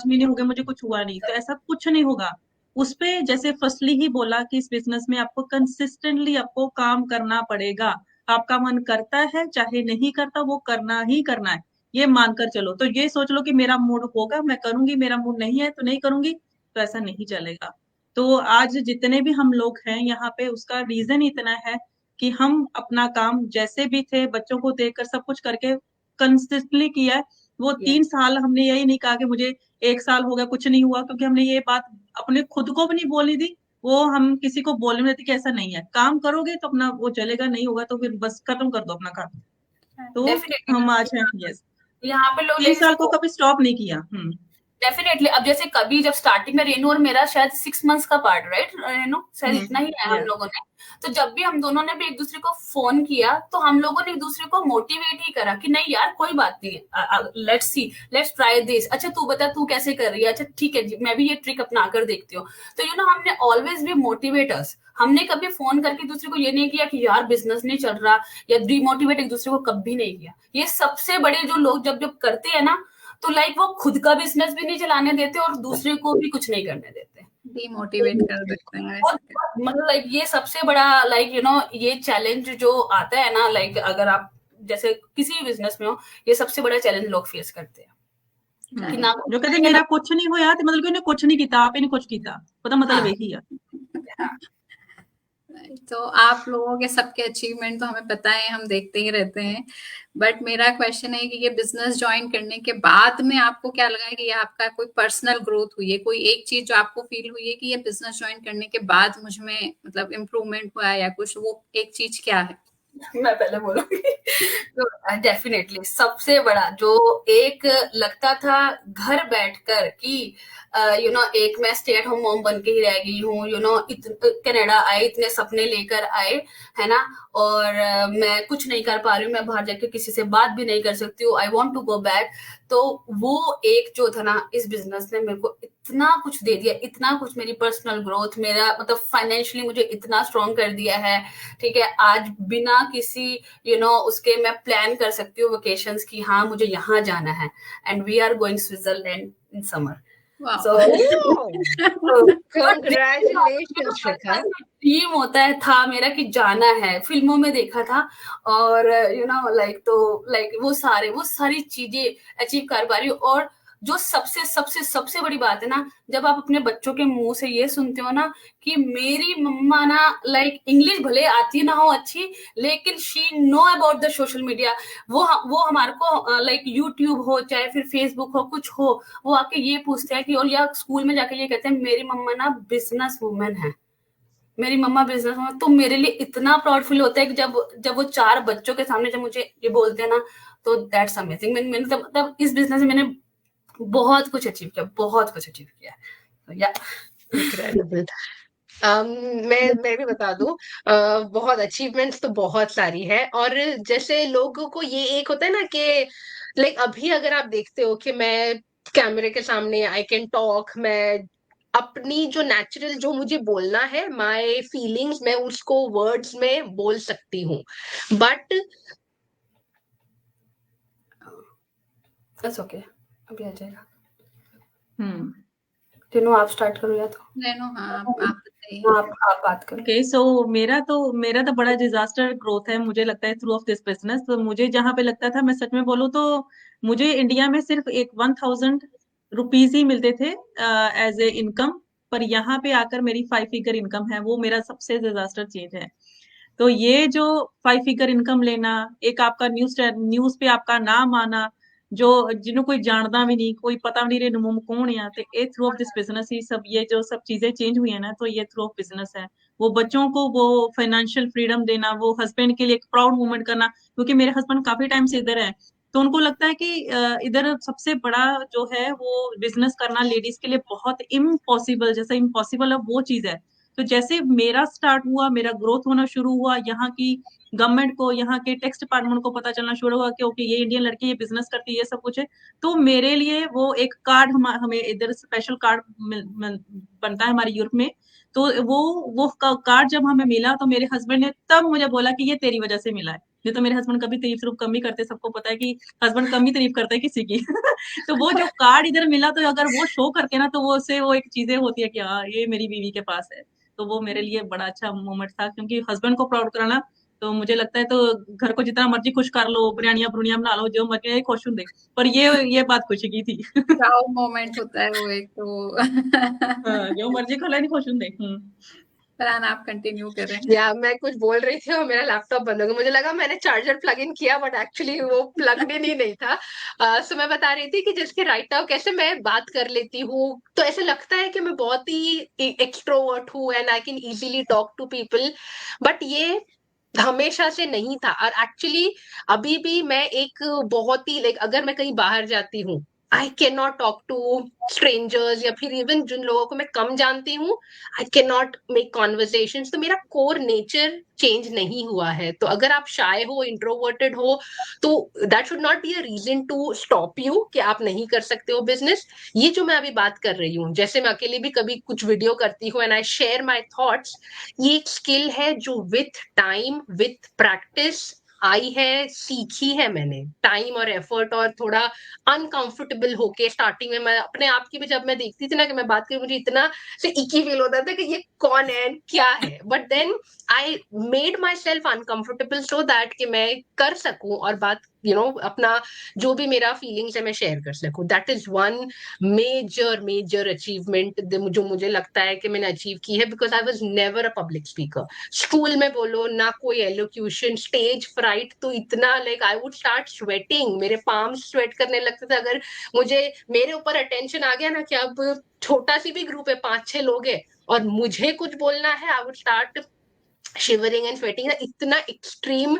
महीने हो गए मुझे कुछ हुआ नहीं, तो ऐसा कुछ नहीं होगा। उस पे जैसे फर्स्टली ही बोला कि इस बिजनेस में आपको कंसिस्टेंटली आपको काम करना पड़ेगा। आपका मन करता है चाहे नहीं करता, वो करना ही करना है, ये मानकर चलो। तो ये सोच लो कि मेरा मूड होगा मैं करूंगी, मेरा मूड नहीं है तो नहीं करूंगी, तो ऐसा नहीं चलेगा। तो आज जितने भी हम लोग हैं यहाँ पे, उसका रीजन इतना है कि हम अपना काम जैसे भी थे, बच्चों को देखकर सब कुछ करके कंसिस्टेंटली किया है। वो 3 साल हमने यही नहीं कहा कि मुझे 1 साल हो गया कुछ नहीं हुआ, क्योंकि हमने ये बात अपने खुद को भी नहीं बोलनी थी, वो हम किसी को बोलने में देते कि ऐसा नहीं है, काम करोगे तो अपना वो चलेगा, नहीं होगा तो फिर बस खत्म कर दो अपना काम। तो हम आज हैं, यस, यहाँ पे लोग 3 साल को कभी स्टॉप नहीं किया। डेफिनेटली। अब जैसे कभी जब स्टार्टिंग में रेनू और मेरा शायद 6 मंथ्स का पार्ट, राइट रेनू, शायद इतना ही है हम लोगों ने। तो जब भी हम दोनों ने भी एक दूसरे को फोन किया तो हम लोगों ने एक दूसरे को मोटिवेट ही करा कि नहीं यार कोई बात नहीं, let's see, let's try this, अच्छा तू बता तू कैसे कर रही है, अच्छा ठीक है जी मैं भी ये ट्रिक अपना कर देखती हूँ। तो हमने ऑलवेज बी मोटिवेटर्स। हमने कभी फोन करके एक दूसरे को ये नहीं किया कि यार बिजनेस नहीं चल रहा, या डिमोटिवेट एक दूसरे को कभी नहीं किया। ये सबसे बड़े जो लोग जब जब करते हैं ना, तो वो खुद का बिजनेस भी नहीं चलाने देते और दूसरे को भी कुछ नहीं करने देते, डिमोटिवेट कर देते हैं। मतलब ये सबसे बड़ा ये चैलेंज जो आता है ना, अगर आप जैसे किसी भी बिजनेस में हो, ये सबसे बड़ा चैलेंज लोग फेस करते हैं कि ना जो कहते मेरा कुछ नहीं होया ते मतलब कि उन्हें कुछ नहीं किया, आपने कुछ किया, पता मतलब यही है। तो आप लोगों के सबके अचीवमेंट तो हमें पता है, हम देखते ही रहते हैं। बट मेरा क्वेश्चन है कि ये बिजनेस ज्वाइन करने के बाद में आपको क्या लगा है कि ये आपका कोई पर्सनल ग्रोथ हुई है, कोई एक चीज जो आपको फील हुई है कि ये बिजनेस ज्वाइन करने के बाद मुझ में मतलब इम्प्रूवमेंट हुआ है, या कुछ, वो एक चीज क्या है? मैं पहले बोलूंगी। तो डेफिनेटली सबसे बड़ा जो एक लगता था घर बैठकर कि एक मैं स्टे एट होम मॉम बन के ही रह गई हूँ, कनाडा आए, इतने सपने लेकर आए, है ना, और मैं कुछ नहीं कर पा रही हूँ, मैं बाहर जाके किसी से बात भी नहीं कर सकती हूँ, I want to go back. तो वो एक जो था ना, इस बिजनेस ने मेरे को इतना कुछ दे दिया, इतना कुछ, मेरी पर्सनल ग्रोथ, मेरा मतलब फाइनेंशियली मुझे इतना स्ट्रॉन्ग कर दिया है। ठीक है, आज बिना किसी उसके मैं प्लान कर सकती हूँ वेकेशंस की, हाँ मुझे यहाँ जाना है, and we are going Switzerland in summer. Congratulations, Shikha. Dream होता है था मेरा कि जाना है, फिल्मों में देखा था, और वो सारी चीजें अचीव कर पा रही हूँ। और जो सबसे सबसे सबसे बड़ी बात है ना, जब आप अपने बच्चों के मुंह से ये सुनते हो ना कि मेरी मम्मा ना इंग्लिश भले आती ना हो अच्छी, लेकिन she know about the social media. वो हमारे को यूट्यूब हो चाहे फिर फेसबुक हो, कुछ हो, वो आके ये पूछते हैं कि, और या स्कूल में जाके ये कहते हैं मेरी मम्मा ना बिजनेस वूमेन है, मेरी मम्मा बिजनेस वूमेन। तो मेरे लिए इतना प्राउड फील होता है कि जब वो 4 बच्चों के सामने जब मुझे ये बोलते हैं ना, तो दैट्स अमेजिंग। मैंने तब इस बिजनेस में मैंने बहुत कुछ अचीव किया, बहुत कुछ अचीव किया। तो या Incredible. मैं भी बता दूं, बहुत अचीवमेंट्स तो बहुत सारी है। और जैसे लोगों को ये एक होता है ना कि अभी अगर आप देखते हो कि मैं कैमरे के सामने आई कैन टॉक, मैं अपनी जो नेचुरल जो मुझे बोलना है, माय फीलिंग्स, मैं उसको वर्ड्स में बोल सकती हूँ। बट दैट्स ओके, अभी आ जाएगा। हम्म तीनों आप स्टार्ट करो या तो हाँ, आप बताइए। आप बात करो। ओके, सो मेरा तो बड़ा डिजास्टर ग्रोथ है, मुझे लगता है, थ्रू ऑफ दिस बिजनेस। तो मुझे जहां पे लगता था, मैं सच में बोलूँ तो मुझे इंडिया में सिर्फ एक 1000 रुपीज ही मिलते थे एज ए इनकम, पर यहाँ पे आकर मेरी 5 फिगर इनकम है, वो मेरा सबसे डिजास्टर चेंज है। तो ये जो 5 फिगर इनकम लेना, एक आपका न्यूज पे आपका नाम आना, जो जिन्हों कोई जानता भी नहीं, कोई पता भी नहीं रे मुंह कौन है, तो ये थ्रू ऑफ दिस बिजनेस ही सब, ये जो सब चीजें चेंज हुई है ना, तो ये थ्रू ऑफ बिजनेस है। वो बच्चों को वो फाइनेंशियल फ्रीडम देना, वो हस्बैंड के लिए एक प्राउड मूवमेंट करना, क्योंकि मेरे हस्बैंड काफी टाइम से इधर है, तो उनको लगता है कि इधर सबसे बड़ा जो है वो बिजनेस करना लेडीज के लिए बहुत इम्पॉसिबल, जैसा इम्पॉसिबल है वो चीज है। तो जैसे मेरा स्टार्ट हुआ, मेरा ग्रोथ होना शुरू हुआ, यहाँ की गवर्नमेंट को, यहाँ के टैक्स डिपार्टमेंट को पता चलना शुरू हुआ कि ओके ये इंडियन लड़की ये बिजनेस करती है, ये सब कुछ है, तो मेरे लिए वो एक कार्ड हमें इधर स्पेशल कार्ड बनता है हमारे यूरोप में, तो वो कार्ड जब हमें मिला, तो मेरे हस्बैंड ने तब मुझे बोला कि ये तेरी वजह से मिला है। नहीं तो मेरे हस्बैंड कभी तारीफ सिर्फ कम ही करते, सबको पता है कि हस्बैंड कम ही तारीफ करता है किसी की। तो वो जो कार्ड इधर मिला, तो अगर वो शो करके ना, तो वो उससे वो एक चीजें होती है कि हाँ ये मेरी बीवी के पास है। तो वो मेरे लिए बड़ा अच्छा मोमेंट था, क्योंकि हस्बैंड को प्राउड कराना, तो मुझे लगता है तो घर को जितना मर्जी खुश कर लो, बिरयानियां बुरनियां बना लो, जो मर्जी खुश होंगे, पर ये बात खुशी की थी। प्राउड मोमेंट होता है वो एक तो। हाँ, जो मर्जी खा नहीं खुश होंगे। फरहान आप कंटिन्यू करें। या मैं कुछ बोल रही थी और मेरा लैपटॉप बंद हो गया, मुझे लगा मैंने चार्जर प्लग इन किया बट एक्चुअली वो प्लग इन ही नहीं था। सो मैं बता रही थी कि जिसके राइट नाउ कैसे मैं बात कर लेती हूँ, तो ऐसे लगता है कि मैं बहुत ही एक्सट्रोवर्ट हूँ and I can easily talk to people, but ये हमेशा से नहीं था। और एक्चुअली अभी भी मैं एक बहुत ही लाइक अगर मैं कहीं बाहर जाती हूँ, I can not talk to strangers या फिर इवन जिन लोगों को मैं कम जानती हूँ, I can not make conversations. तो मेरा कोर नेचर चेंज नहीं हुआ है। तो अगर आप शाय हो, इंट्रोवर्टेड हो, तो that should not be a reason to stop you कि आप नहीं कर सकते हो बिजनेस। ये जो मैं अभी बात कर रही हूँ, जैसे मैं अकेले भी कभी कुछ वीडियो करती हूँ and I share my thoughts, ये एक स्किल है जो with time with practice I है, सीखी है मैंने टाइम और एफर्ट, और थोड़ा अनकंफर्टेबल होके स्टार्टिंग में। मैं अपने आप की भी जब मैं देखती थी ना कि मैं बात करी, मुझे इतना से इकी फील होता था कि ये कौन है, क्या है, but then I made myself uncomfortable so that कि मैं कर सकूं और बात अपना जो भी मेरा फीलिंग्स है मैं शेयर कर सकूं। That is one major major achievement जो मुझे लगता है कि मैंने अचीव की है, because I was never a public speaker. School में बोलो ना, कोई एलोक्यूशन, स्टेज फ्राइट तो इतना like I would start sweating, मेरे पाम्स स्वेट करने लगते थे अगर मुझे मेरे ऊपर अटेंशन आ गया ना कि अब छोटा सी भी ग्रुप है, 5-6 लोग है और मुझे कुछ बोलना है, आई would start shivering and sweating. इतना एक्सट्रीम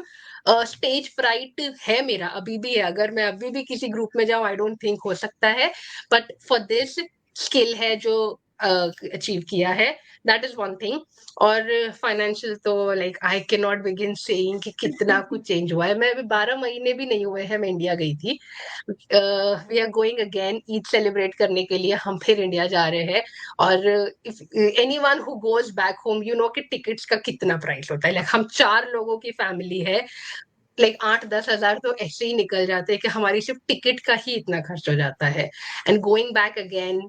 स्टेज फ्राइट है मेरा, अभी भी है। अगर मैं अभी भी किसी ग्रुप में जाऊं, आई डोंट थिंक हो सकता है, बट फॉर दिस स्किल है जो अचीव किया है, दैट इज वन थिंग। और फाइनेंशियल तो like I can not begin saying कि कितना कुछ चेंज हुआ है। मैं अभी 12 महीने भी नहीं हुए हैं मैं इंडिया गई थी। We are going again Eid celebrate करने के लिए, हम फिर इंडिया जा रहे हैं। और if anyone who goes back home you know कि टिकट्स का कितना प्राइस होता है। लाइक हम 4 लोगों की फैमिली है, लाइक 8-10 हजार तो ऐसे ही निकल जाते हैं कि हमारी सिर्फ टिकट का ही इतना खर्च हो जाता है। And going back again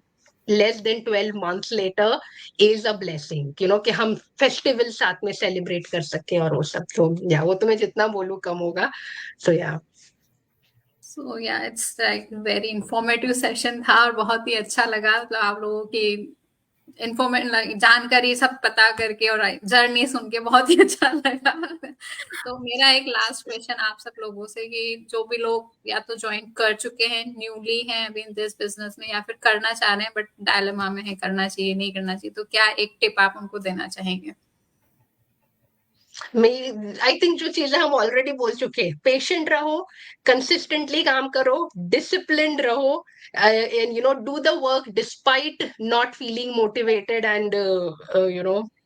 less than 12 months later is a blessing, कि हम फेस्टिवल साथ में सेलिब्रेट कर सके और वो सब। तो या वो तो मैं जितना बोलूं कम होगा। सो या सो या it's like very informative session था और बहुत ही अच्छा लगा, मतलब आप लोगों की जानकारी सब पता करके और जर्नी सुन के बहुत ही अच्छा लगा। तो मेरा एक लास्ट क्वेश्चन आप सब लोगों से कि जो भी लोग या तो ज्वाइन कर चुके हैं, न्यूली हैं अभी इन दिस बिजनेस में, या फिर करना चाह रहे हैं बट डायलेमा में है करना चाहिए नहीं करना चाहिए, तो क्या एक टिप आप उनको देना चाहेंगे? आई थिंक जो चीजें हम ऑलरेडी बोल चुके हैं, पेशेंट रहो, कंसिस्टेंटली काम करो, डिसिप्लिन्ड रहो, and do the work despite not feeling motivated and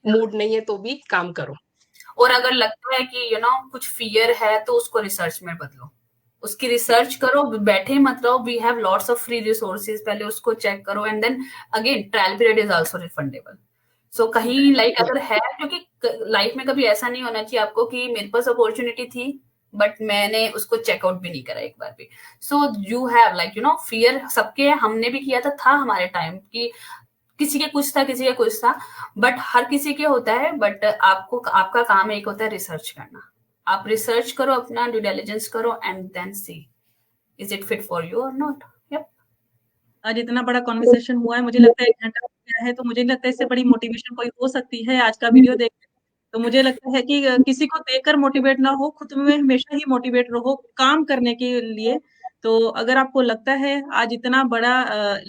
mood नहीं है तो भी काम करो। और अगर लगता है कि कुछ फियर है तो उसको रिसर्च में बदलो, उसकी रिसर्च करो, बैठे मत रहो। We have lots of free resources, पहले उसको चेक करो and then again trial period is also refundable. So कहीं लाइक अगर है, क्योंकि लाइफ में कभी ऐसा नहीं होना चाहिए आपको कि मेरे पास अपॉर्चुनिटी थी बट मैंने उसको चेकआउट भी नहीं करा एक बार भी। So you have like fear सबके, हमने भी किया था हमारे टाइम की, किसी के कुछ था किसी के कुछ था, बट हर किसी के होता है। बट आपको आपका काम एक होता है रिसर्च करना। आप रिसर्च करो, अपना ड्यू डिलिजेंस करो and then see is it fit for you और नॉट। यप। आज इतना बड़ा कॉन्वर्सेशन हुआ है, मुझे लगता है 1 घंटा हो गया है, तो मुझे नहीं लगता इससे बड़ी मोटिवेशन कोई हो सकती है आज का वीडियो देख के। तो मुझे लगता है कि किसी को देखकर मोटिवेट ना हो, खुद में हमेशा ही मोटिवेट रहो काम करने के लिए। तो अगर आपको लगता है आज इतना बड़ा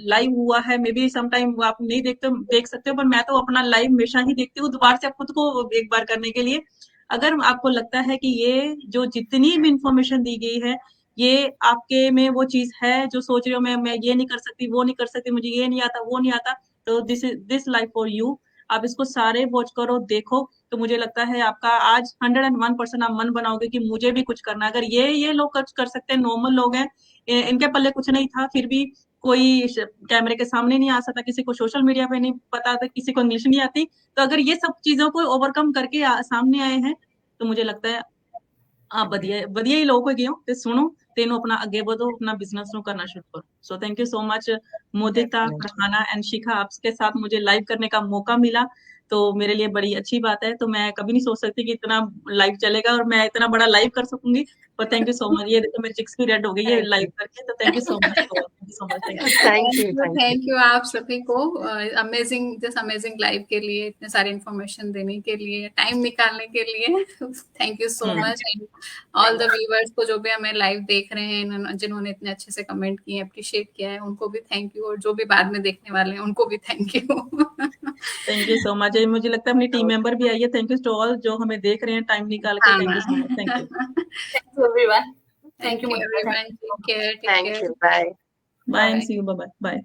लाइव हुआ है, मे बी सम टाइम आप नहीं देख सकते हो, पर मैं तो अपना लाइव हमेशा ही देखती हूँ दोबारा से खुद को एक बार करने के लिए। अगर आपको लगता है कि ये जो जितनी भी इंफॉर्मेशन दी गई है, ये आपके में वो चीज है जो सोच रहे हो मैं ये नहीं कर सकती, वो नहीं कर सकती, मुझे ये नहीं आता, वो नहीं आता, तो दिस लाइफ फॉर यू। आप इसको सारे वॉच करो, देखो, तो मुझे लगता है आपका आज 101% आप मन बनाओगे कि मुझे भी कुछ करना है। अगर ये लोग कर सकते हैं, नॉर्मल लोग हैं, इनके पल्ले कुछ नहीं था, फिर भी कोई कैमरे के सामने नहीं आ सकता, किसी को सोशल मीडिया पे नहीं पता था, किसी को इंग्लिश नहीं आती, तो अगर ये सब चीजों को ओवरकम करके सामने आए हैं, तो मुझे लगता है आप ਵਧੀਆ ਹੀ ਲੋਕ ਹੈਗੇ ਹੋ ਤੇ ਸੁਣੋ ਤੇ ਇਹਨੂੰ ਆਪਣਾ ਅੱਗੇ ਵਧੋ, अपना बिजनेस ਨੂੰ करना शुरू करो। So thank you so much Modita, Farhana and Shikha, आपके साथ मुझे लाइव करने का मौका मिला, तो मेरे लिए बड़ी अच्छी बात है। तो मैं कभी नहीं सोच सकती कि इतना लाइव चलेगा और मैं इतना बड़ा लाइव कर सकूंगी, पर थैंक यू सो मच। ये देखो मेरी चिक्स भी रेड हो गई है लाइव करके, तो thank you so much. Thank you so much, thank you. Thank you आप सभी को अमेजिंग लाइव के लिए, इतने सारे इन्फॉर्मेशन देने के लिए, टाइम निकालने के लिए thank you so much. And all the viewers को जो भी हमें लाइव देख रहे हैं, जिन्होंने इतने अच्छे से कमेंट किए, अप्रिशिएट किया है, उनको भी थैंक यू, और जो भी बाद में देखने वाले हैं उनको भी thank you. Thank you so much. मुझे लगता है अपनी टीम मेंबर भी आई है। थैंक यू टू ऑल जो हमें देख रहे हैं टाइम निकाल के। Thank you so much, thank you. Thank you everyone. Thank you Monica. everyone. Take care. Thank you. Bye. Bye, Bye. See you, bye bye.